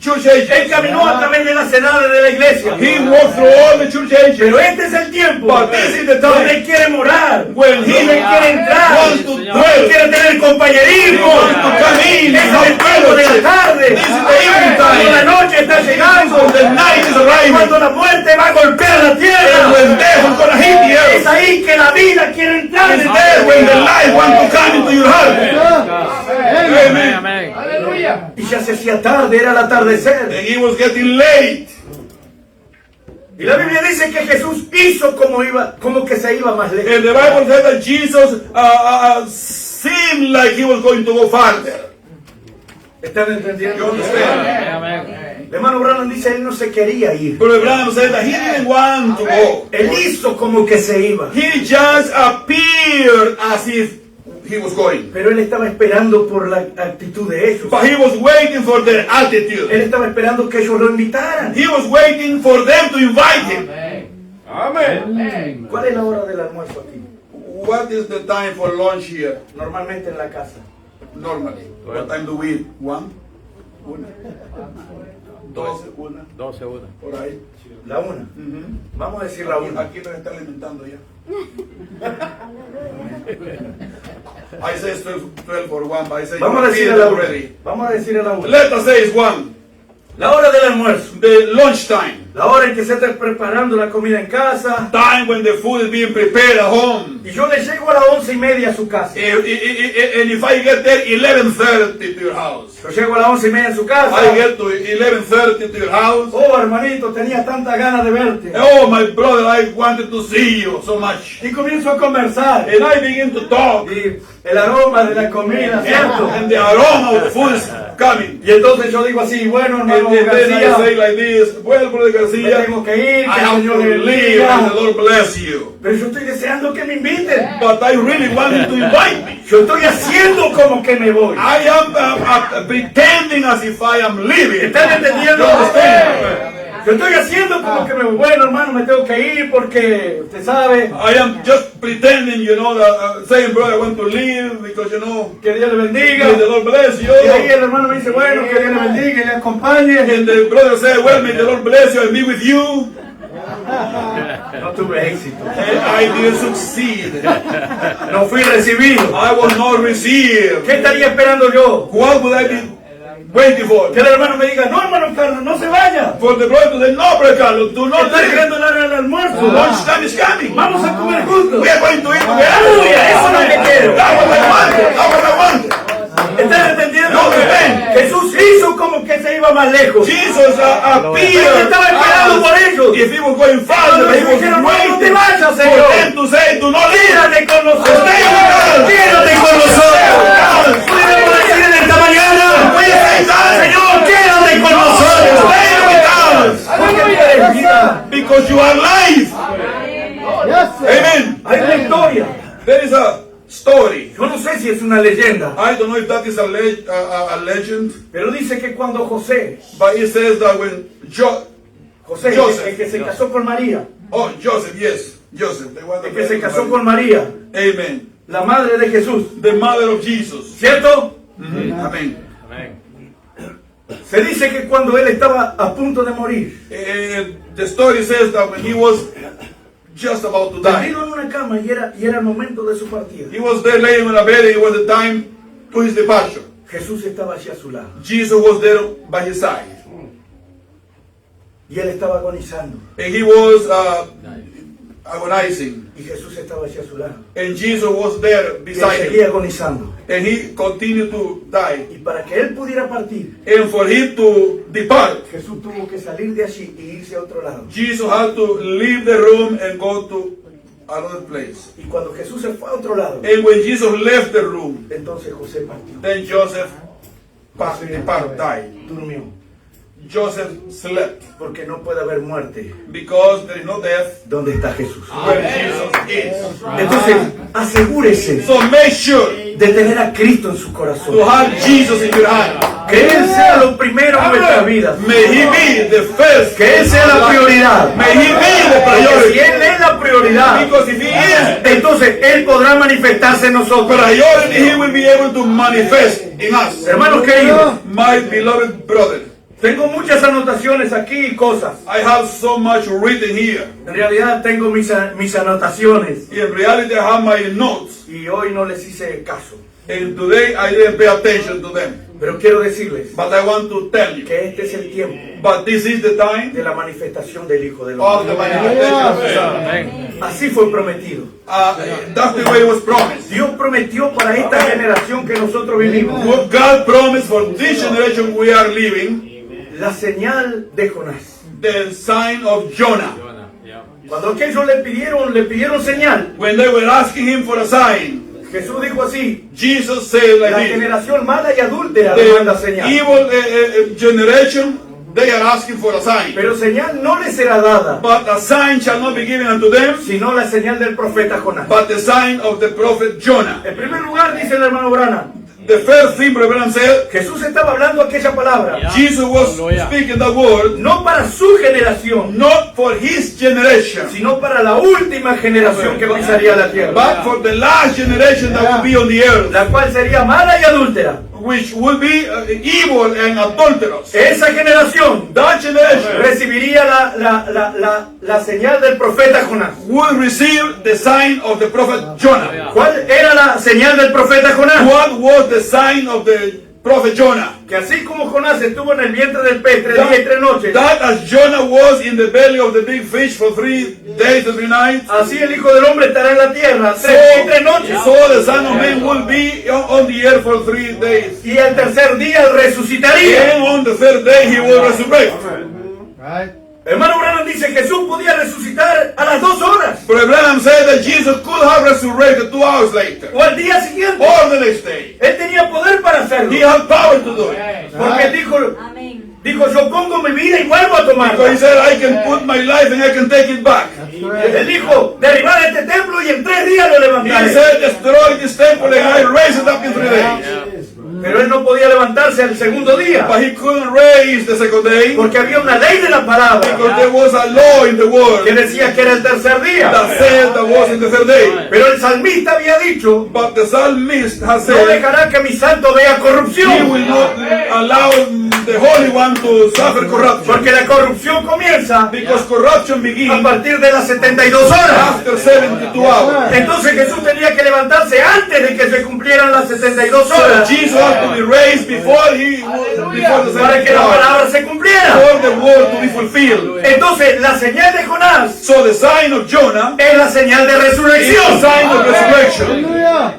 church
Él
ages.
caminó a través de las edades de la iglesia.
He walked through all the church ages.
Pero este es el tiempo
But this is the
donde
time
Él quiere morar,
when
donde
he
Él quiere entrar,
wants to
donde Él
dwell.
quiere tener compañerismo.
He wants to come in.
Ese es el tiempo de la tarde.
This is the evening
Cuando la
time.
noche está llegando.
So the night is arriving.
Cuando la muerte va a golpear la
And
tierra.
when death is going to hit the
Es
earth.
ahí que la vida quiere entrar.
It's there when the light wants to come into your heart.
Amén.
Amen.
Amén.
Y ya se hacía tarde, era el atardecer.
and he was getting late.
Y la Biblia dice que Jesús hizo como que se iba más lejos.
And the Bible said that Jesus seemed like he was going to go farther.
¿Están entendiendo?
You understand?
El hermano Branham dice, él no se quería ir.
But Abraham said that he didn't want to go.
Él hizo como que se iba.
He just appeared as if he was going.
Pero él estaba esperando por la actitud de ellos.
But he was waiting for their
Él
attitude.
estaba esperando que ellos lo invitaran.
He was waiting for them to invite him.
¿Cuál es la hora del almuerzo aquí?
What is the time for lunch here?
Normalmente en la casa.
Normally. What time do we eat? 1? 1? 12, 1,
12 1.
por ahí.
La una. Vamos a decir la una.
Aquí nos está alimentando ya. I say it's 12 for 1, but I say
Vamos a
you
decir
eat
a la
already.
una. Vamos a decir a la una.
Let us say it's 1.
La hora del almuerzo.
The lunchtime.
La hora en que se está preparando la comida en casa.
Time when the food is being prepared at home.
Y yo le llego a las 11:30 a su casa.
And if I get there 11:30 to your house.
Yo llego a las 11:30 a su casa.
I get to 11:30 to your house.
Oh, hermanito, tenía tantas ganas de verte.
Oh, my brother, I wanted to see you so much.
Y comienzo a conversar.
And I begin to talk.
Y el aroma de la comida, ¿cierto?
And the aroma of the food is coming.
Y entonces yo digo así, bueno, hermano
And then I
García,
say like this, well, Brother
me
Garcia,
tengo que ir,
I
que el
have
Señor
to
le
leave and the
bendiga.
Lord bless you.
Pero yo estoy deseando que me inviten.
But I really want you to invite me.
Yo estoy haciendo como que me voy.
I am pretending as if I am leaving.
¿Están entendiendo?
You understand?
Yo estoy haciendo como que me voy. Bueno, hermano, me tengo que ir porque usted sabe
I am just pretending, you know, that saying, brother, I want to leave because, you know,
que Dios le bendiga.
may the Lord bless you.
Y ahí el hermano me dice, bueno, que Dios le bendiga y le acompañe.
And the brother said, well, may the Lord bless you and be with you.
No tuve éxito.
And I didn't succeed.
No fui recibido.
I was not received.
¿Qué estaría esperando yo?
What would I be waiting for?
Que el hermano me diga, no, hermano Carlos, no se vaya.
For the brother to say, no, brother Carlos, do not
Está
leave.
llegando la hora del almuerzo.
Lunchtime is coming.
Vamos a comer juntos.
We are going to eat
Aleluya, eso es lo que
together.
quiero.
That's what I wanted. That's what I wanted.
¿Están entendiendo?
No, ven.
Jesús hizo como que se iba más lejos.
Jesus
Pero él
appeared
estaba esperando por ellos.
if he was going farther,
Cuando
he
ellos
was
dijeron, no, no te
waiting
vayas,
for
Señor.
them to say, do not leave.
Quédate con nosotros.
Stay with us.
Quédate con nosotros. Podemos decir en esta mañana,
We say that.
Señor, quédate con nosotros.
Stay with us.
Porque tú eres vida.
Because you are life.
Yes, sir.
Amen.
Hay una historia.
There is a story.
Yo no sé si es una leyenda,
I don't know if that is a legend,
pero dice que cuando José,
but it says that when
José,
Joseph.
el que se casó con María,
Joseph, yes, Joseph, the one
el
that
que se
married
casó
Mary.
con María,
Amen.
la madre de Jesús,
The mother of Jesus.
¿cierto?
Amen.
Amén.
Se dice que cuando él estaba a punto de morir,
The story says that when he was just about to die,
tendido en una cama y era el momento de su partida,
he was there laying on a bed, and it was the time to his departure.
Jesús estaba hacia su lado
Jesus was there by his side,
y él estaba agonizando
and he was agonizing,
y Jesús estaba hacia su lado
and Jesus was there
y él
beside
seguía
him,
agonizando,
and he continued to die.
y para que él pudiera partir,
And for him to depart,
Jesús tuvo que salir de allí y irse a otro lado.
Jesus had to leave the room and go to another place.
Y cuando Jesús se fue a otro lado,
And when Jesus left the room,
entonces José partió,
then Joseph died.
durmió,
Joseph slept
porque no puede haber muerte
because there is no death
donde está Jesús.
where Jesus is.
Entonces, asegúrese
So make sure
de tener a Cristo en su
to
corazón.
have Jesus in your hand.
Que Él sea lo primero en nuestra vida.
May He be the first.
Que Él sea la prioridad.
May He be the
Porque si
priority.
Él es la prioridad,
Because if He is
entonces Él podrá manifestarse en nosotros.
priority, He will be able to manifest in us.
Hermanos queridos,
My beloved brother,
tengo muchas anotaciones aquí y cosas.
I have so much written here.
En realidad tengo mis anotaciones
In reality, I have my notes,
y hoy no les hice caso.
and today I didn't pay attention to them.
Pero quiero decirles
But I want to tell you,
que este es el tiempo
but this is the time
de la manifestación del Hijo del
of the
Hombre.
manifestation of the Son.
Amen.
Así fue prometido.
That's the way it was promised.
Dios prometió para esta generación que nosotros vivimos
What God promised for this generation we are living,
la señal de Jonás.
the sign of Jonah.
Yeah.
Cuando aquellos le pidieron señal,
When they were asking him for a sign,
Jesús dijo así:
Jesus said
la
like this,
generación mala y adúltera demanda
the
señal.
evil generation, they are asking for a sign.
Pero señal no les será dada,
But a sign shall not be given unto them,
sino la señal del profeta Jonás.
but the sign of the prophet Jonah.
En primer lugar, dice el hermano Branham,
The first thing Brother Branham said,
Jesús estaba hablando aquella palabra
Jesus was
Hallelujah.
speaking the word
no para su generación,
not for his generation,
sino para la última generación que pisaría la tierra,
but for the last generation that will be on the earth,
la cual sería mala y adúltera.
which will be evil and adulterous.
Esa generación
That generation
recibiría la señal del profeta Jonás.
will receive the sign of the prophet Jonah.
¿Cuál era la señal del profeta Jonás?
What was the sign of the prophet Jonah?
Que así como Jonás estuvo en el vientre del pez 3 días y 3 noches,
That as Jonah was in the belly of the big fish for 3 days and 3 nights,
así el Hijo del Hombre estará en la tierra 3 días y 3 noches.
so the Son of Man will be on the earth for 3 days.
Y el tercer día resucitaría.
And on the third day he will resurrect.
Right.
Hermano Branham dice que Jesús podía resucitar a las 2 horas
Brother Branham said that Jesus could have resurrected 2 hours later
o al día siguiente.
or the next day.
Él tenía poder para hacerlo.
He had power to do it.
Porque dijo, yo pongo mi vida y vuelvo a
Because he
tomarla.
said, I can put my life and I can take it back.
Él dijo, derribar este templo y en 3 días lo
He
levantaré.
said, destroy this temple and I raise it up in 3 days.
Pero él no podía levantarse al segundo día.
But he couldn't raise the second day
Porque había una ley de la palabra
because there was a law in the
que
world
decía que era el tercer día.
that said that was in the third day.
Pero el salmista había dicho,
But the psalmist has
no
said,
dejará que mi santo vea
he
corrupción.
will not allow the Holy One to suffer corruption.
Porque la corrupción comienza
Because corruption
a
begins
partir de las 72 horas.
after 72 hours.
Entonces Jesús tenía que levantarse antes de que se cumplieran las 72
So
horas
Jesus had to be raised before the
para que
72
la
hours.
palabra se cumpliera.
For the word to be fulfilled.
Entonces la señal de Jonás
So the sign of Jonah
es la señal de
is the
resurrección.
sign of resurrection.
Hallelujah.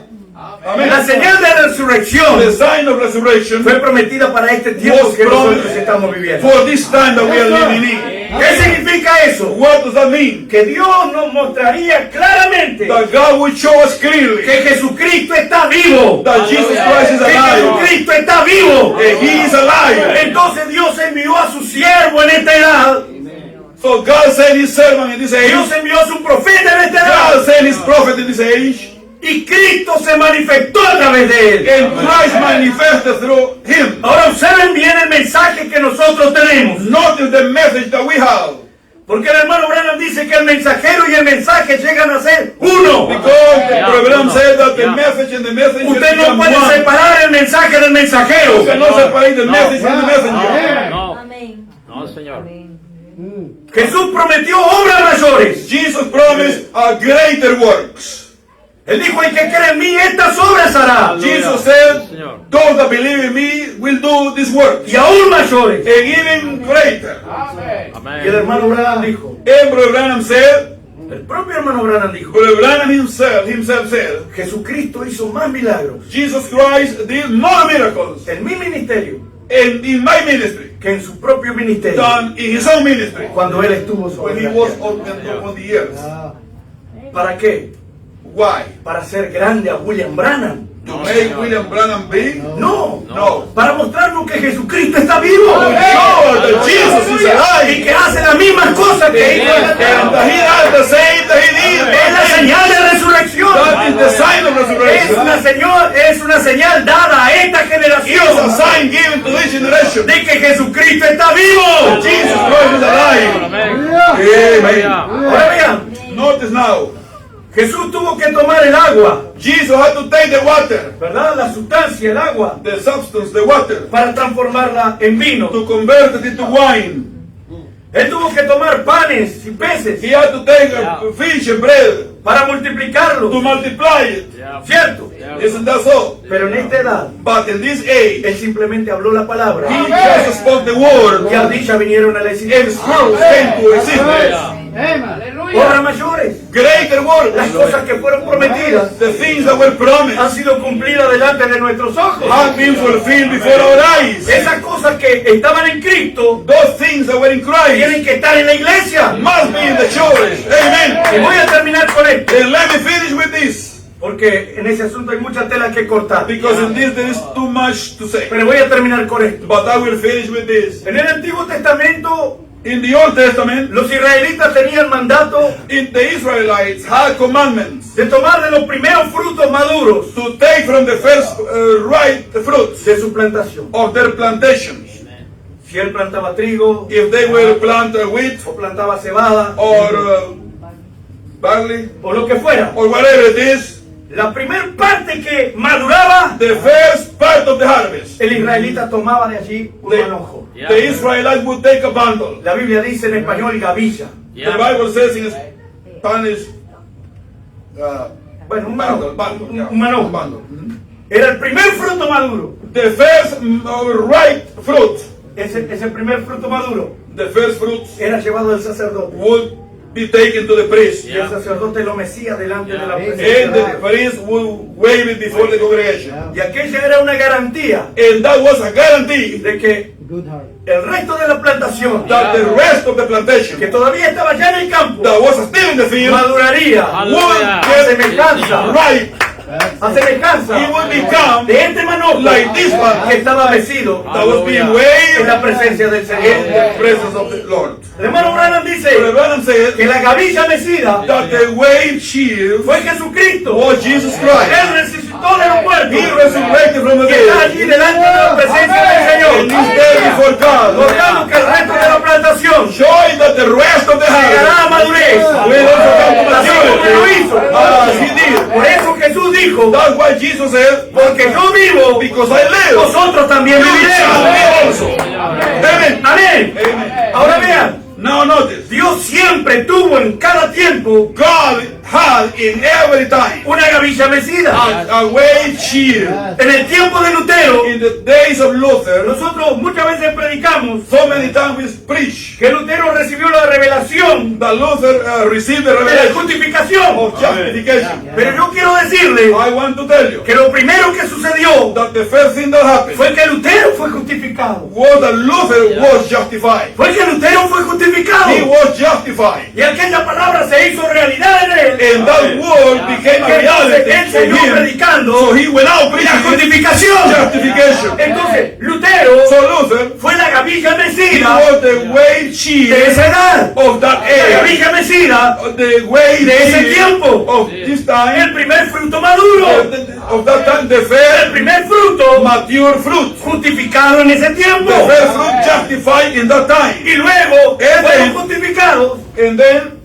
La señal de
The
resurrección
sign of resurrection
fue prometida para este tiempo que nosotros estamos viviendo.
for this time that we are living in.
¿Qué significa eso?
What does that mean?
Que Dios nos mostraría claramente
That God will show us clearly
que Jesucristo está vivo.
that Jesus Christ is
Que
alive.
Jesucristo está vivo.
And He is alive.
Entonces Dios envió a su siervo en esta edad.
So God sent His servant in this age.
Dios envió a su profeta en esta edad.
God sent His prophet in this age.
Y Cristo se manifestó a través de él.
And Christ manifested through Him.
Ahora observen bien el mensaje que nosotros tenemos.
Notice the message that we have.
Porque el hermano Branham dice que el mensajero y el mensaje llegan a ser uno.
Because the program said that the message and the messenger
Usted no
become
puede
one.
separar el mensaje del mensajero.
You cannot separate the message from the messenger.
No. No, Señor.
Jesús prometió obras mayores.
Jesus promised greater works.
Él dijo, el que cree en mí, estas obras hará.
Jesus said,
Señor.
those that believe in me will do this work.
Y aún mayores.
And even greater.
Y el
Amén.
hermano Branham dijo,
And Brother Branham said,
el propio hermano Branham dijo,
Brother Branham himself said,
Jesucristo hizo más milagros
Jesus Christ did more miracles
en mi ministerio
in my ministry
que en su propio ministerio
than in his own ministry
cuando él estuvo sobre
when he
la
was
tierra.
on the earth.
¿Para qué?
Why?
Para hacer grande a William Branham.
To make William Branham big?
No,
No.
para mostrarnos que Jesucristo está vivo.
To show that Jesus is
Y
alive.
que hace las mismas cosas que hizo en la
And
tierra.
that he has the same that he did.
Es la señal de resurrección.
That is the sign of resurrection.
Es una señal dada a esta
It is a
generación
sign given to this generation.
de que Jesucristo está vivo.
Jesus Christ is alive.
Amén.
Amen.
Ahora vean,
Notice now,
Jesús tuvo que tomar el agua,
Jesus had to take the water,
¿verdad? La sustancia, el agua,
the substance, the water,
para transformarla en vino.
to convert it into wine.
Él tuvo que tomar panes y peces
He had to take fish and bread
para multiplicarlos,
to multiply it.
Yeah.
¿cierto?
Yeah.
Isn't that so?
Pero en esta edad,
But in this age,
él simplemente habló la palabra
he just spoke the word
y al dicha vinieron a la
and
existencia.
fruits came to existence.
Obras mayores,
Greater
las
works,
cosas que fueron prometidas
the things that were
han
promised,
sido cumplidas delante de nuestros ojos.
have been fulfilled before our eyes.
Esas cosas que estaban en Cristo
Those things that were in
tienen
Christ
que estar en la iglesia.
must be in the church.
Y
Amen.
voy a terminar con esto,
And let me finish with this,
porque en ese asunto hay mucha tela que cortar.
because in this there is too much to say.
Pero voy a terminar con esto.
But I will finish with this.
En el Antiguo Testamento,
In the Old Testament,
los israelitas tenían mandato
the Israelites had commandments
de tomar de los primeros frutos maduros
to take from the first ripe fruits
de su plantación.
of their plantations.
Si él plantaba trigo
If they will plant wheat
o plantaba cebada
or barley
o lo que fuera,
or whatever it is,
la primer parte que maduraba,
the first part of the harvest,
el israelita tomaba de allí un manojo.
Yeah.
the Israelites would take a bundle.
La Biblia dice en español gavilla.
The
Yeah.
Bible says in Spanish,
Bueno, un
bundle,
manojo.
bundle, yeah,
Un manojo.
bundle.
Era el primer fruto maduro.
The first ripe fruit,
Ese primer fruto maduro
the first fruits
era llevado del sacerdote.
would be taken to the priest.
Y el sacerdote lo mecía delante de la
And
presencia.
the priest would wave it before the congregation.
Y aquella era una garantía
And that was a guarantee
de que el resto de la plantación,
that the rest of the plantation
que todavía estaba ya en el campo,
that was still in the field
maduraría
would
a
get
semejanza,
ripe.
a semejanza
It would become
de este manojo
like this one
que estaba mecido
that was being
en
waved
la presencia del
in
Señor.
the presence of the Lord.
El hermano Branham
But
dice
Branham said
que la gavilla mecida
that the wave shield
fue Jesucristo.
was Jesus
Él
Christ.
resucitó de los
He
muertos
resurrected from the
y está
dead
allí delante de la presencia del
and
Señor.
is there before God,
Logrando que el resto de la plantación
showing that the rest of the
llegará a
harvest
madurez.
will also come to
Así como lo
maturity
hizo.
as he did.
Por eso Jesús dijo,
That's why Jesus said,
porque yo vivo,
because I live,
vosotros también
you shall
viviréis.
live also. Amen.
Amén.
Amen.
Ahora vean,
Now notice,
Dios siempre tuvo en cada tiempo
God had in every time
una gavilla mecida.
a wave shield.
En el tiempo de Lutero,
In the days of Luther,
nosotros muchas veces predicamos
so many times we preach
que Lutero recibió la revelación
that Luther received the
de la
revelation
justificación.
of justification.
Pero yo quiero decirle
I want to tell you
que lo primero que sucedió
that the first thing that happened
fue que Lutero fue justificado.
was that Luther was justified.
Fue que Lutero fue
He
justificado.
was justified.
Y aquella palabra se hizo realidad en él.
And that word became a
Que entonces
reality
él
to
siguió
him.
predicando
So he went out
la
preaching
justificación.
justification.
Entonces, Lutero
So Luther
fue la gavilla
he
mecida
was the wave
de
shield
esa edad.
of that
La
age.
gavilla mecida,
The wave
de ese
shield
tiempo.
of this time.
el primer fruto maduro,
Of that time, the
el
first
primer fruto
mature fruit.
justificado en ese tiempo.
The first fruit justified in that time.
Y luego
And
fueron
then-
justificados
And then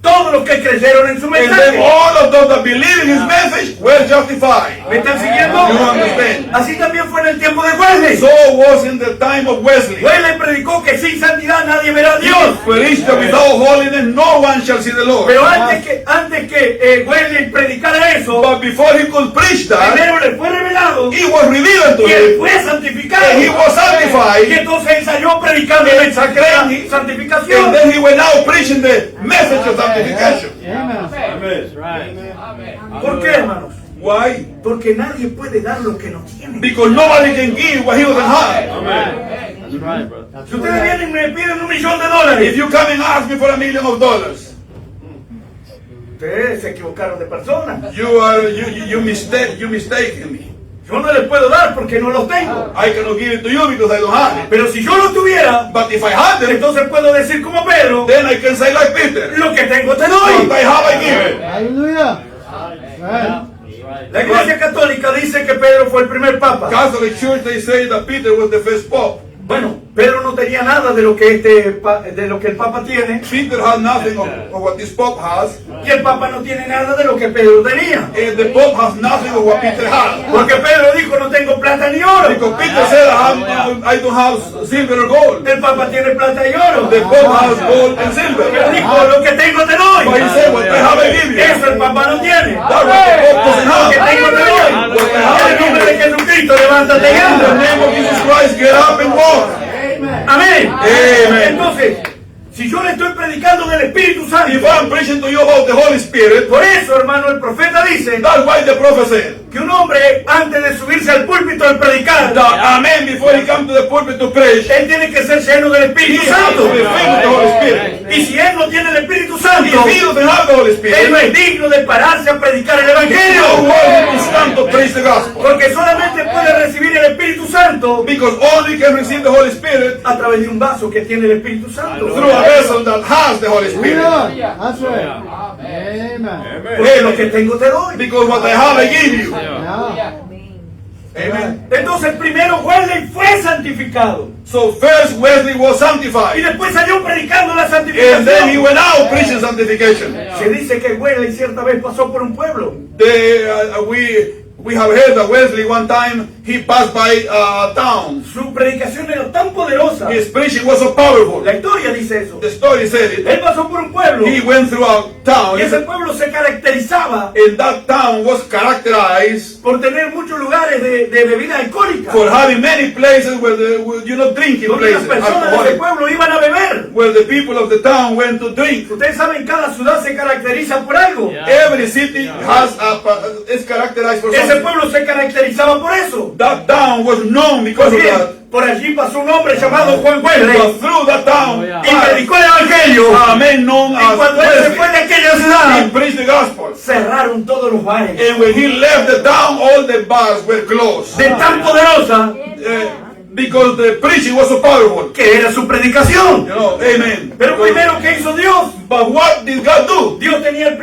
todos los que creyeron en su
And then
mensaje.
all of those that believe in his message were justified.
¿Me están siguiendo?
You understand?
Así también fue en el tiempo de Wesley.
So was in the time of Wesley.
Wesley predicó que sin santidad nadie verá a Dios.
Preached that without holiness no one shall see the Lord.
Pero antes que Wesley predicara eso,
But before he could preach that,
primero le fue revelado
he was revealed to
y él
him.
fue santificado.
And he was
Y
sanctified.
entonces él salió predicando el mensaje de la santificación.
And then he went out preaching the message of sanctification.
That's right.
¿Por qué, hermanos?
Why?
Porque nadie puede dar lo que no tiene.
Because nobody can give what he doesn't have.
That's right, brother.
Si ustedes vienen y me piden $1.000.000,
If you come and ask me for $1 million,
ustedes se equivocaron de persona.
you mistaken me.
Yo no les puedo dar porque no los tengo.
I cannot give it to you because I don't have it.
Pero si yo los tuviera,
But if I had them,
entonces puedo decir como Pedro,
then I can say like Peter,
lo que tengo te
what
doy.
I have I give.
Hallelujah.
That's right.
La Iglesia Católica dice que Pedro fue el primer papa.
Catholic Church, they say that Peter was the first pope.
Bueno, Pedro no tenía nada de lo que de lo que el Papa tiene,
Peter had nothing of what this Pope has,
y el Papa no tiene nada de lo que Pedro tenía.
and the Pope has nothing of what Peter has.
Porque Pedro dijo, no tengo plata ni oro.
Because Peter said, I don't have silver or gold.
El Papa tiene plata y oro.
The Pope has gold and silver.
Él dijo, lo que tengo te doy.
But he said, what I have I give you.
Eso el Papa no tiene.
That's what the Pope doesn't
Lo que
have.
tengo te doy.
What I have
En el
I
nombre
give
de Jesucristo, levántate y
you. In the
anda.
name of Jesus Christ, get up and walk.
Amén.
Amen.
Entonces, si yo le estoy predicando del Espíritu
If
Santo,
I'm preaching to you about the Holy Spirit,
por eso, hermano, el profeta dice
that's why the prophet said
que un hombre, antes de subirse al púlpito al predicar,
that amen before he comes to the pulpit to preach,
él tiene que ser lleno del
he
Espíritu
has to
Santo.
be filled with the Holy Spirit.
Y si él no tiene el Espíritu
If
Santo,
he doesn't have the Holy
él no
Spirit,
es digno de pararse a predicar el
no
Evangelio.
worthy to stand to preach the gospel.
Porque solamente puede recibir el Espíritu Santo
Because only can receive the Holy Spirit
a través de un vaso que tiene el Espíritu Santo.
through a vessel that has the Holy Spirit.
That's right. Amen.
Porque lo que tengo te doy.
Because what I have, I give you.
Yeah.
Amen.
Entonces primero Wesley fue santificado.
So first Wesley was
Y
sanctified.
después salió predicando la
And then he
santificación.
went out preaching sanctification.
Se dice que Wesley cierta vez pasó por un pueblo.
We have heard that Wesley one time he passed by a town.
Su predicación era tan poderosa.
His preaching was so powerful.
La historia dice eso.
The story said it.
Él pasó por un pueblo.
He went through a town,
Y ese pueblo se caracterizaba
and that town was characterized
por tener muchos lugares de bebida alcohólica.
for having many places where drinking
Donde las
places,
personas de ese
alcoholic,
pueblo iban a beber.
where the people of the town went to drink.
Ustedes saben, cada ciudad se caracteriza por algo.
Yeah.
Every city is characterized for
Ese
something.
pueblo se caracterizaba por eso.
That town was known because
Pues
of
bien,
that.
por allí pasó un hombre llamado Juan Wesley
But through that town,
y predicó el evangelio.
a man known
Y
as
cuando él se fue
Wesley,
de aquella
he
ciudad,
preached the gospel.
cerraron todos los bares.
And when he left the town, all the bars were closed.
De tan poderosa
Because the preaching was so powerful.
que era su predicación.
You know, amen.
Pero primero, ¿qué hizo Dios?
But what did God do?
Dios tenía el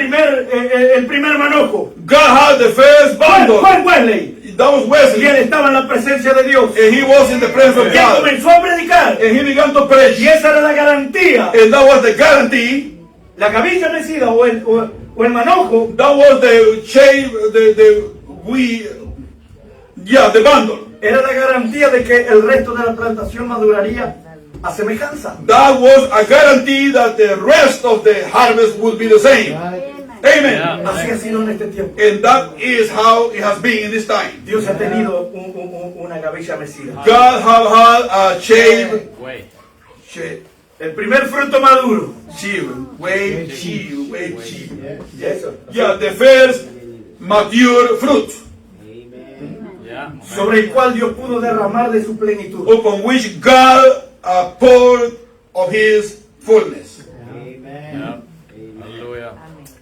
primer manojo.
God had the first bundle.
Juan Wesley.
That was
Y él
Wesley.
estaba en la presencia de Dios.
And he was in the presence of
Y él
God.
comenzó a predicar.
And he began to
Y
preach.
esa era la garantía.
And that was the guarantee.
La cabilla mecida o el manojo
That was the chain, the bundle.
era la garantía de que el resto de la plantación maduraría a semejanza.
That was a guarantee that the rest of the harvest would be the same.
Right.
Amen.
Yeah.
Así ha sido en este tiempo.
And that is how it has been in this time.
Dios ha tenido una cabilla mecida.
God have had a chain,
Wait.
El primer fruto maduro.
way.
Eso.
Yeah, the first mature fruit
Yeah.
Sobre el cual Dios pudo derramar de su plenitud.
upon which God poured of His fullness.
Yeah. Hallelujah.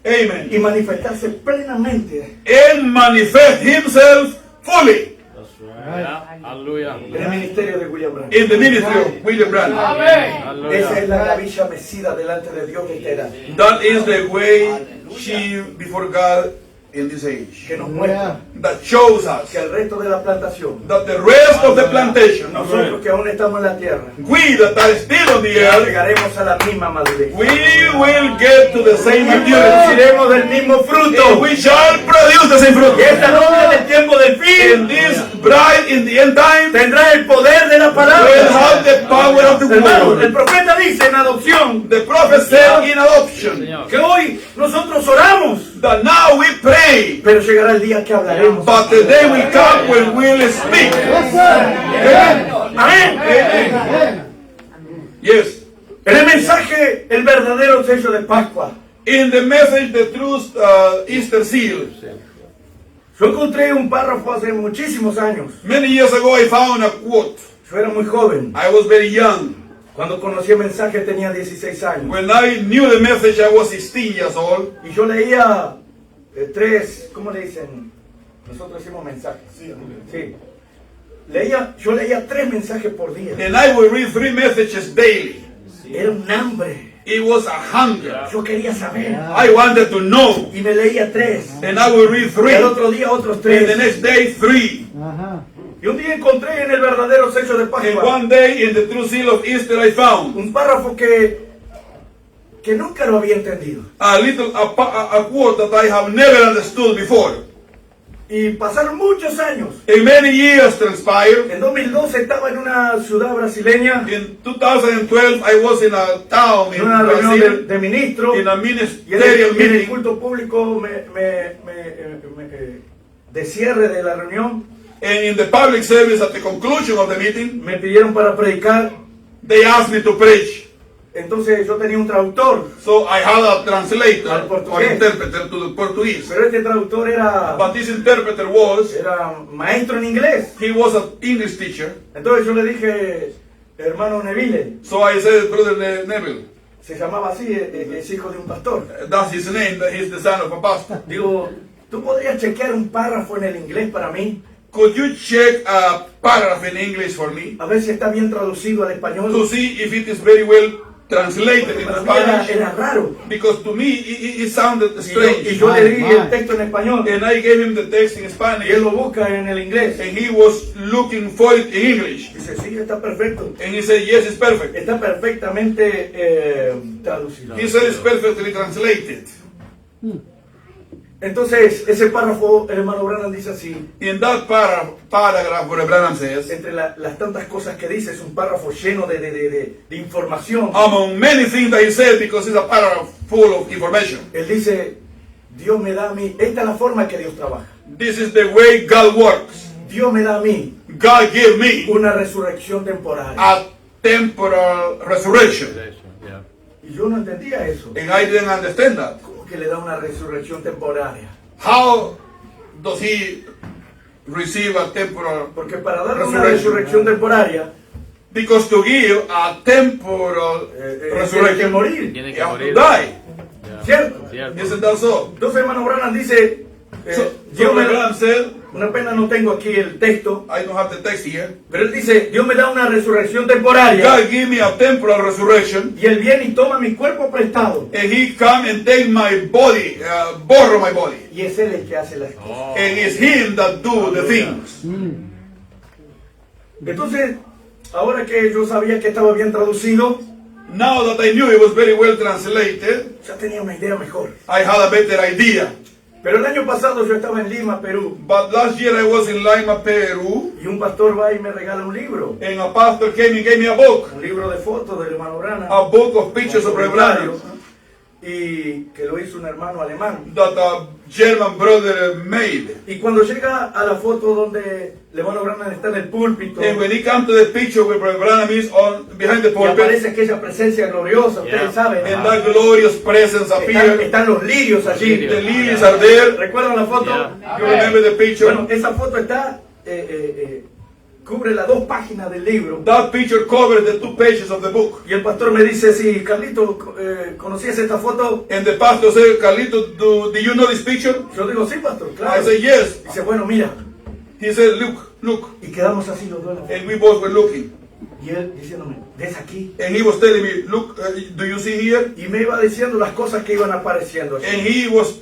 Amen.
Y manifestarse plenamente
And manifest Himself fully
That's right. Yeah. Hallelujah.
en el ministerio de William Branham.
in the ministry of William Branham.
Esa es
Hallelujah.
la cabilla mecida delante de Dios de esta edad,
That is the way she before God in this age.
que nos muestra
That shows us
que el resto de la plantación,
that the rest of the plantation,
nosotros que aún estamos en la tierra,
we that are still on the earth,
llegaremos a la misma madurez.
we will get to the same
Y
maturity.
produciremos del mismo
And
fruto.
we shall produce the same fruit.
Y esta novia del tiempo del
And
fin
this bride in the end time
tendrá el poder de la
will
palabra.
have the power of the
Hermano, el
word.
profeta dice en adopción
The prophet said in adoption
Señor.
que hoy nosotros oramos,
that now we pray,
pero llegará el día que hablaremos.
but the day will come when we'll speak.
Yes, sir.
Amén.
Amen.
Yes.
En el mensaje, el verdadero sello de Pascua.
In the message, the truth Easter seal.
Yo encontré un párrafo hace muchísimos años.
Many years ago, I found a quote.
Yo era muy joven.
I was very young.
Cuando conocí el mensaje tenía 16 años.
When I knew the message, I was 16 years old.
Y yo leía tres, ¿cómo le dicen? Nosotros decimos mensajes. Sí. Yo leía 3 mensajes por día.
And I would read 3 messages daily.
Era un hambre.
It was a hunger.
Yo quería saber.
I wanted to know.
Y me leía 3.
And I would read
Y el
3.
otro día otros
And the
3.
next day, 3.
Uh-huh.
Y un día encontré en el verdadero sello de
And
Pascua
one day in the true seal of Easter I found
un párrafo que nunca lo había entendido.
a quote that I have never understood before.
Y pasaron muchos años.
And many years transpired.
En 2012 estaba en una ciudad brasileña,
In 2012, I was in a town
en
in
una reunión
Brazil,
de ministros.
in a
Y
ministerial
en el
meeting.
culto público de cierre de la reunión
And in the public service, at the conclusion of the meeting,
me pidieron para predicar.
they asked me to preach.
Entonces yo tenía un traductor,
So I had a translator
Al
or
portugués.
interpreter to the Portuguese.
pero este traductor
But this interpreter was,
era maestro en inglés.
he was an English teacher.
Entonces yo le dije, hermano Neville,
So I said, Brother Neville,
se llamaba así, es hijo de un pastor.
that's his name, that he's the son of a pastor.
Digo, ¿tú podrías chequear un párrafo en el inglés para mí?
Could you check a paragraph in English for me
A ver si está bien traducido al
to
español.
see if it is very well translated in
Para mí era
Spanish?
raro.
Because to me it sounded
Y
strange.
yo le di el texto en español.
And I gave him the text in
Y él
Spanish,
lo busca en el inglés.
and he was looking for it in English.
Dice, sí, está perfecto.
And he said, yes, it's perfect.
Está perfectamente traducido.
He said it's perfectly translated.
Entonces, ese párrafo, el hermano Branham dice así,
In that paragraph, where Branham says,
entre las tantas cosas que dice, es un párrafo lleno de información.
among many things that he said, because it's a paragraph full of information,
Él dice, Dios me da a mí, esta es la forma que Dios trabaja.
this is the way God works.
Dios me da a mí
God gave me
una resurrección temporal.
a temporal resurrection.
Yeah.
Y yo no entendía eso.
And I didn't understand that.
¿Cómo que le da una resurrección temporaria?
How does he receive a temporal?
Porque para dar una
Resurrection.
resurrección temporaria,
Because to give a temporal
tiene que
resurrection,
morir,
Tiene
you
que
have to
morir.
die.
Yeah.
¿cierto?
Cierto.
Isn't that so?
Entonces, hermano Branham dice,
So
Dios me da,
Branham said,
una pena no tengo aquí el texto,
I don't have the text here.
pero él dice, Dios me da una resurrección temporaria
God give me a temporal resurrection,
y él viene y toma mi cuerpo prestado.
and he come and take my body, borrow my body.
Y es él el que hace las cosas.
Oh.
And it's him that do the things.
Entonces, ahora que yo sabía que estaba bien traducido,
Now that I knew it was very well translated,
ya tenía una idea mejor.
I had a better idea.
Pero el año pasado yo estaba en Lima, Perú,
But last year I was in Lima, Peru,
y un pastor va y me regala un libro.
and a pastor came and gave me a book.
Un libro de fotos del hermano Branham.
A book of pictures of Branham
Y que lo hizo un hermano alemán.
that a German brother made.
Y cuando llega a la foto donde el hermano Branham está en el púlpito,
And when he comes to the picture where Brother Branham is on behind the
y
pulpit,
aparece aquella presencia gloriosa, ustedes
Yeah.
saben.
and that glorious presence appeared,
Están los lirios allí.
Lirios.
the lilies are there.
¿Recuerdan la foto?
Yeah.
You remember the picture?
Bueno, esa foto está, cubre las 2 páginas del libro.
That picture covers the 2 pages of the book.
Y el pastor me dice, sí, Carlito, ¿conocías esta foto?
And the pastor said, Carlito, do you know this picture?
Yo digo, sí, pastor,
I
claro.
said, yes.
Dice, bueno, mira.
He said, look.
Y quedamos así los dos.
And we both were looking.
Y él diciéndome, ¿ves aquí?
And he was telling me, look, do you see here?
Y me iba diciendo las cosas que iban apareciendo allí.
And he was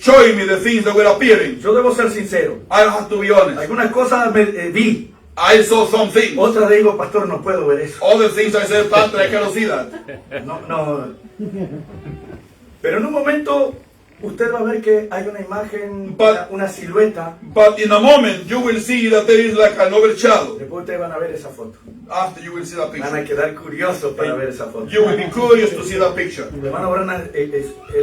showing me the things that were appearing.
Yo debo ser sincero.
I have to be honest.
Algunas cosas vi.
I saw some things.
Otras digo, pastor, no puedo ver eso.
Other things I said, Pastor, I cannot see that.
No. Pero en un momento, usted va a ver que hay una imagen, una silueta.
But in a moment, you will see that there is like an overshadow.
Después ustedes van a ver esa foto.
After you will see that
Van a
picture.
quedar curiosos para ver esa foto.
You will be curious to see that picture.
El hermano Branham, él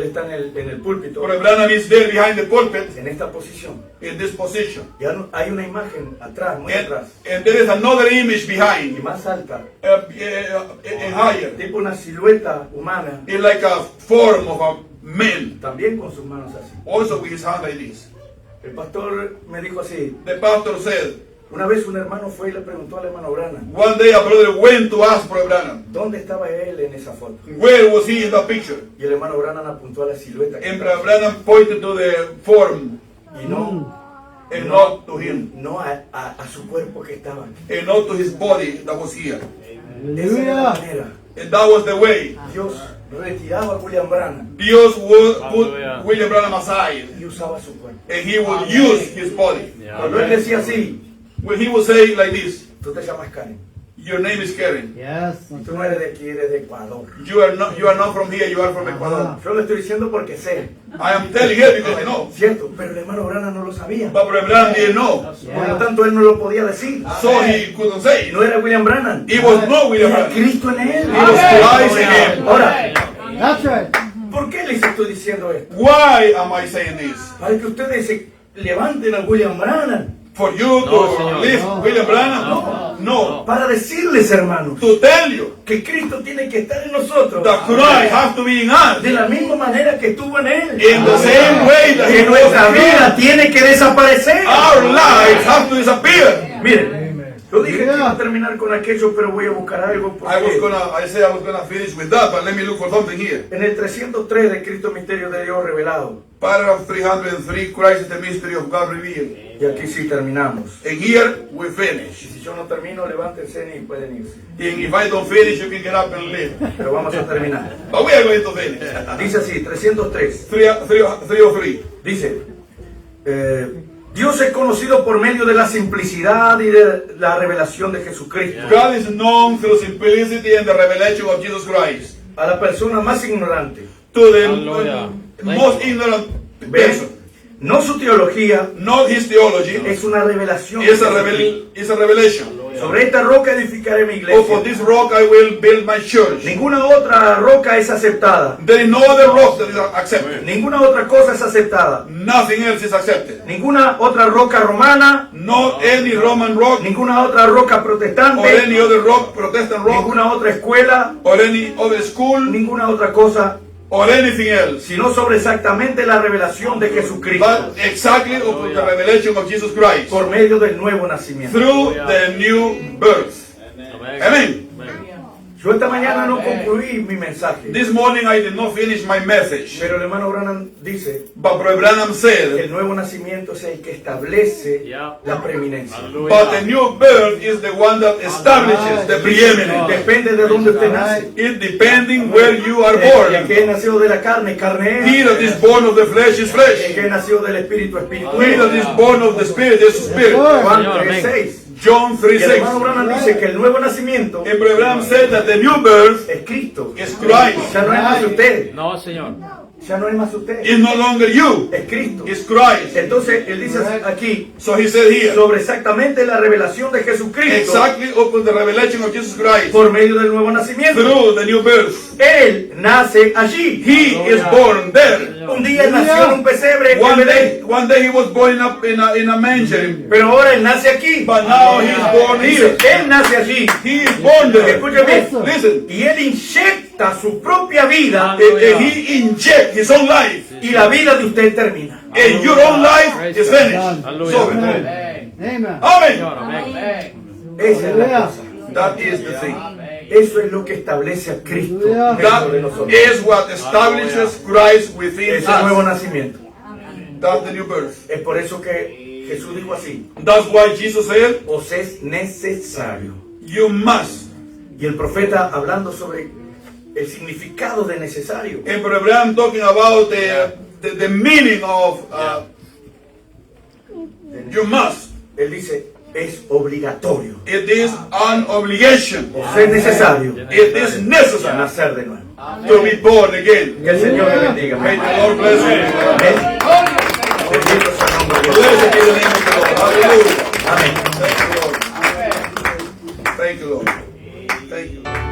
está en el púlpito,
Brother Branham is there behind the pulpit
en esta posición.
in this position.
Ya hay una imagen atrás, muy atrás,
And there is another image
y
behind,
más alta,
and higher.
tipo una silueta humana,
It's like a form of a man,
también con sus manos así.
also with his hand like this.
El pastor me dijo así,
The pastor said,
una vez un hermano fue y le preguntó al hermano Branham,
one day a brother went to ask Brother Branham,
¿dónde estaba él en esa foto?
where was he in that picture?
Y el hermano Branham apuntó a la silueta que
And
estaba
Brother Branham pointed to the form
y no
and not to him,
no a su cuerpo que estaba.
and not to his body that was here.
Esa era la manera.
And that was the way.
Dios retiraba a William Branham
Dios would put
Hallelujah.
William Branham aside,
y usaba su cuerpo.
and he would use his body.
Yeah.
Cuando él decía así,
when he will say like this,
Tú te llamas Karen.
your name is Karen.
Yes.
Tú no eres de aquí, eres de Ecuador.
You are not from here, you are from Ecuador.
Yo lo estoy diciendo porque sé.
I am telling you because I know.
Cierto, pero el hermano Branham no lo sabía.
But Brother Branham didn't know.
Por lo tanto, él no lo podía decir.
So he couldn't say it.
No era William Branham.
He was not William
Era
Branham.
Cristo en él.
He was Christ in him.
Ahora,
That's right.
¿por qué les estoy diciendo esto?
Why am I saying this?
Para que ustedes se levanten a William Branham.
For you
No,
to
señor.
live
No.
William Branham? No.
Para decirles, hermanos,
To tell you
que Cristo tiene que estar en nosotros
that Christ has to be in us
de la misma manera que estuvo en él.
in the same way that he
Que
was
nuestra
in
vida
us.
tiene que desaparecer.
Our lives have to disappear.
Miren, yo dije que iba a terminar con aquello, pero voy a buscar algo.
I said I was gonna finish with that, but let me look for something here.
En el 303 de Cristo Misterio de Dios Revelado.
Paragraph 303, Christ is the mystery of God revealed.
Y aquí sí terminamos.
And here we finish.
Si yo no termino, levántense y pueden irse.
And if I don't finish, you can get up and leave.
Pero vamos a terminar.
But we are going to finish.
Dice así, 303.
303.
Dice, Dios es conocido por medio de la simplicidad y de la revelación de Jesucristo.
God is known through simplicity and the revelation of Jesus Christ.
A la persona más ignorante.
To the
Hallelujah.
most ignorant
¿Ven?
person.
No su teología
Not his theology.
es una revelación.
It's a revelation.
Sobre esta roca edificaré mi
Oh, for
iglesia.
this rock I will build my church.
Ninguna otra roca es aceptada.
There is no other rock that is accepted.
Ninguna otra cosa es aceptada.
Nothing else is accepted.
Ninguna otra roca romana.
Not any Roman rock
Ninguna otra roca
or
protestante.
any other rock, Protestant rock,
Ninguna otra escuela.
or any other school,
Ninguna otra cosa.
or anything else.
Sino sobre exactamente la revelación de Jesucristo.
But exactly of the revelation of Jesus Christ.
Por medio del nuevo nacimiento.
Through the new birth. Amen.
Yo esta mañana no concluí mi mensaje.
This morning I did not finish my message.
Pero el hermano Branham dice
But Brother Branham
que
said,
el nuevo nacimiento es el que establece
Yeah.
la preeminencia.
but the new birth is the one that establishes the preeminence.
Depende de dónde usted nace.
It depending where you are
El
born.
que nació de la carne, carne
He
es.
that is born of the flesh is
El
flesh.
que nació del espíritu, espíritu
He that
es.
is born of the spirit is spirit.
Juan
Señor, amén.
3:6.
John
Y el hermano
3:6.
Branham dice que el nuevo nacimiento
And Brother Branham said that the new birth
es Cristo.
is Christ.
Ya no es más usted.
No, señor.
Ya no es más usted.
Is no longer you.
Es Cristo.
It's Christ.
Entonces él dice aquí
So he said here,
sobre exactamente la revelación de Jesucristo
exactly upon the revelation of Jesus Christ
por medio del nuevo nacimiento.
through the new birth.
Él nace allí.
He is born there.
Un día él nació en un pesebre en Belén,
One day he was born up in a manger,
pero ahora él nace aquí.
but now he's born
Dice,
here.
él nace allí.
He is born there.
Escúchame.
Listen,
Y él inyecta su propia vida
he injects his own life,
y la vida de usted termina.
and your own life is finished.
Hallelujah.
So,
Amen.
Señor,
amen.
amén.
Esa es la cosa.
That is the thing.
Eso es lo que establece a Cristo dentro de
That
nosotros.
is what establishes Christ within
Ese nuevo
us.
nacimiento.
That's the new birth.
Es por eso que Jesús dijo así:
That's why Jesus said,
os es necesario.
you must.
Y el profeta hablando sobre el significado de necesario.
And Brother Branham talking about the meaning of you must.
Él dice, es obligatorio.
It is an obligation.
Os es necesario
It is necessary
nacer de nuevo.
to be born again.
Que el Señor le bendiga.
May the Lord bless you.
Amén. Bendito sea el nombre de Dios.
Blessed be the name of the Lord. Hallelujah.
Amén.
Thank you, Lord. Thank you, Lord. Thank you.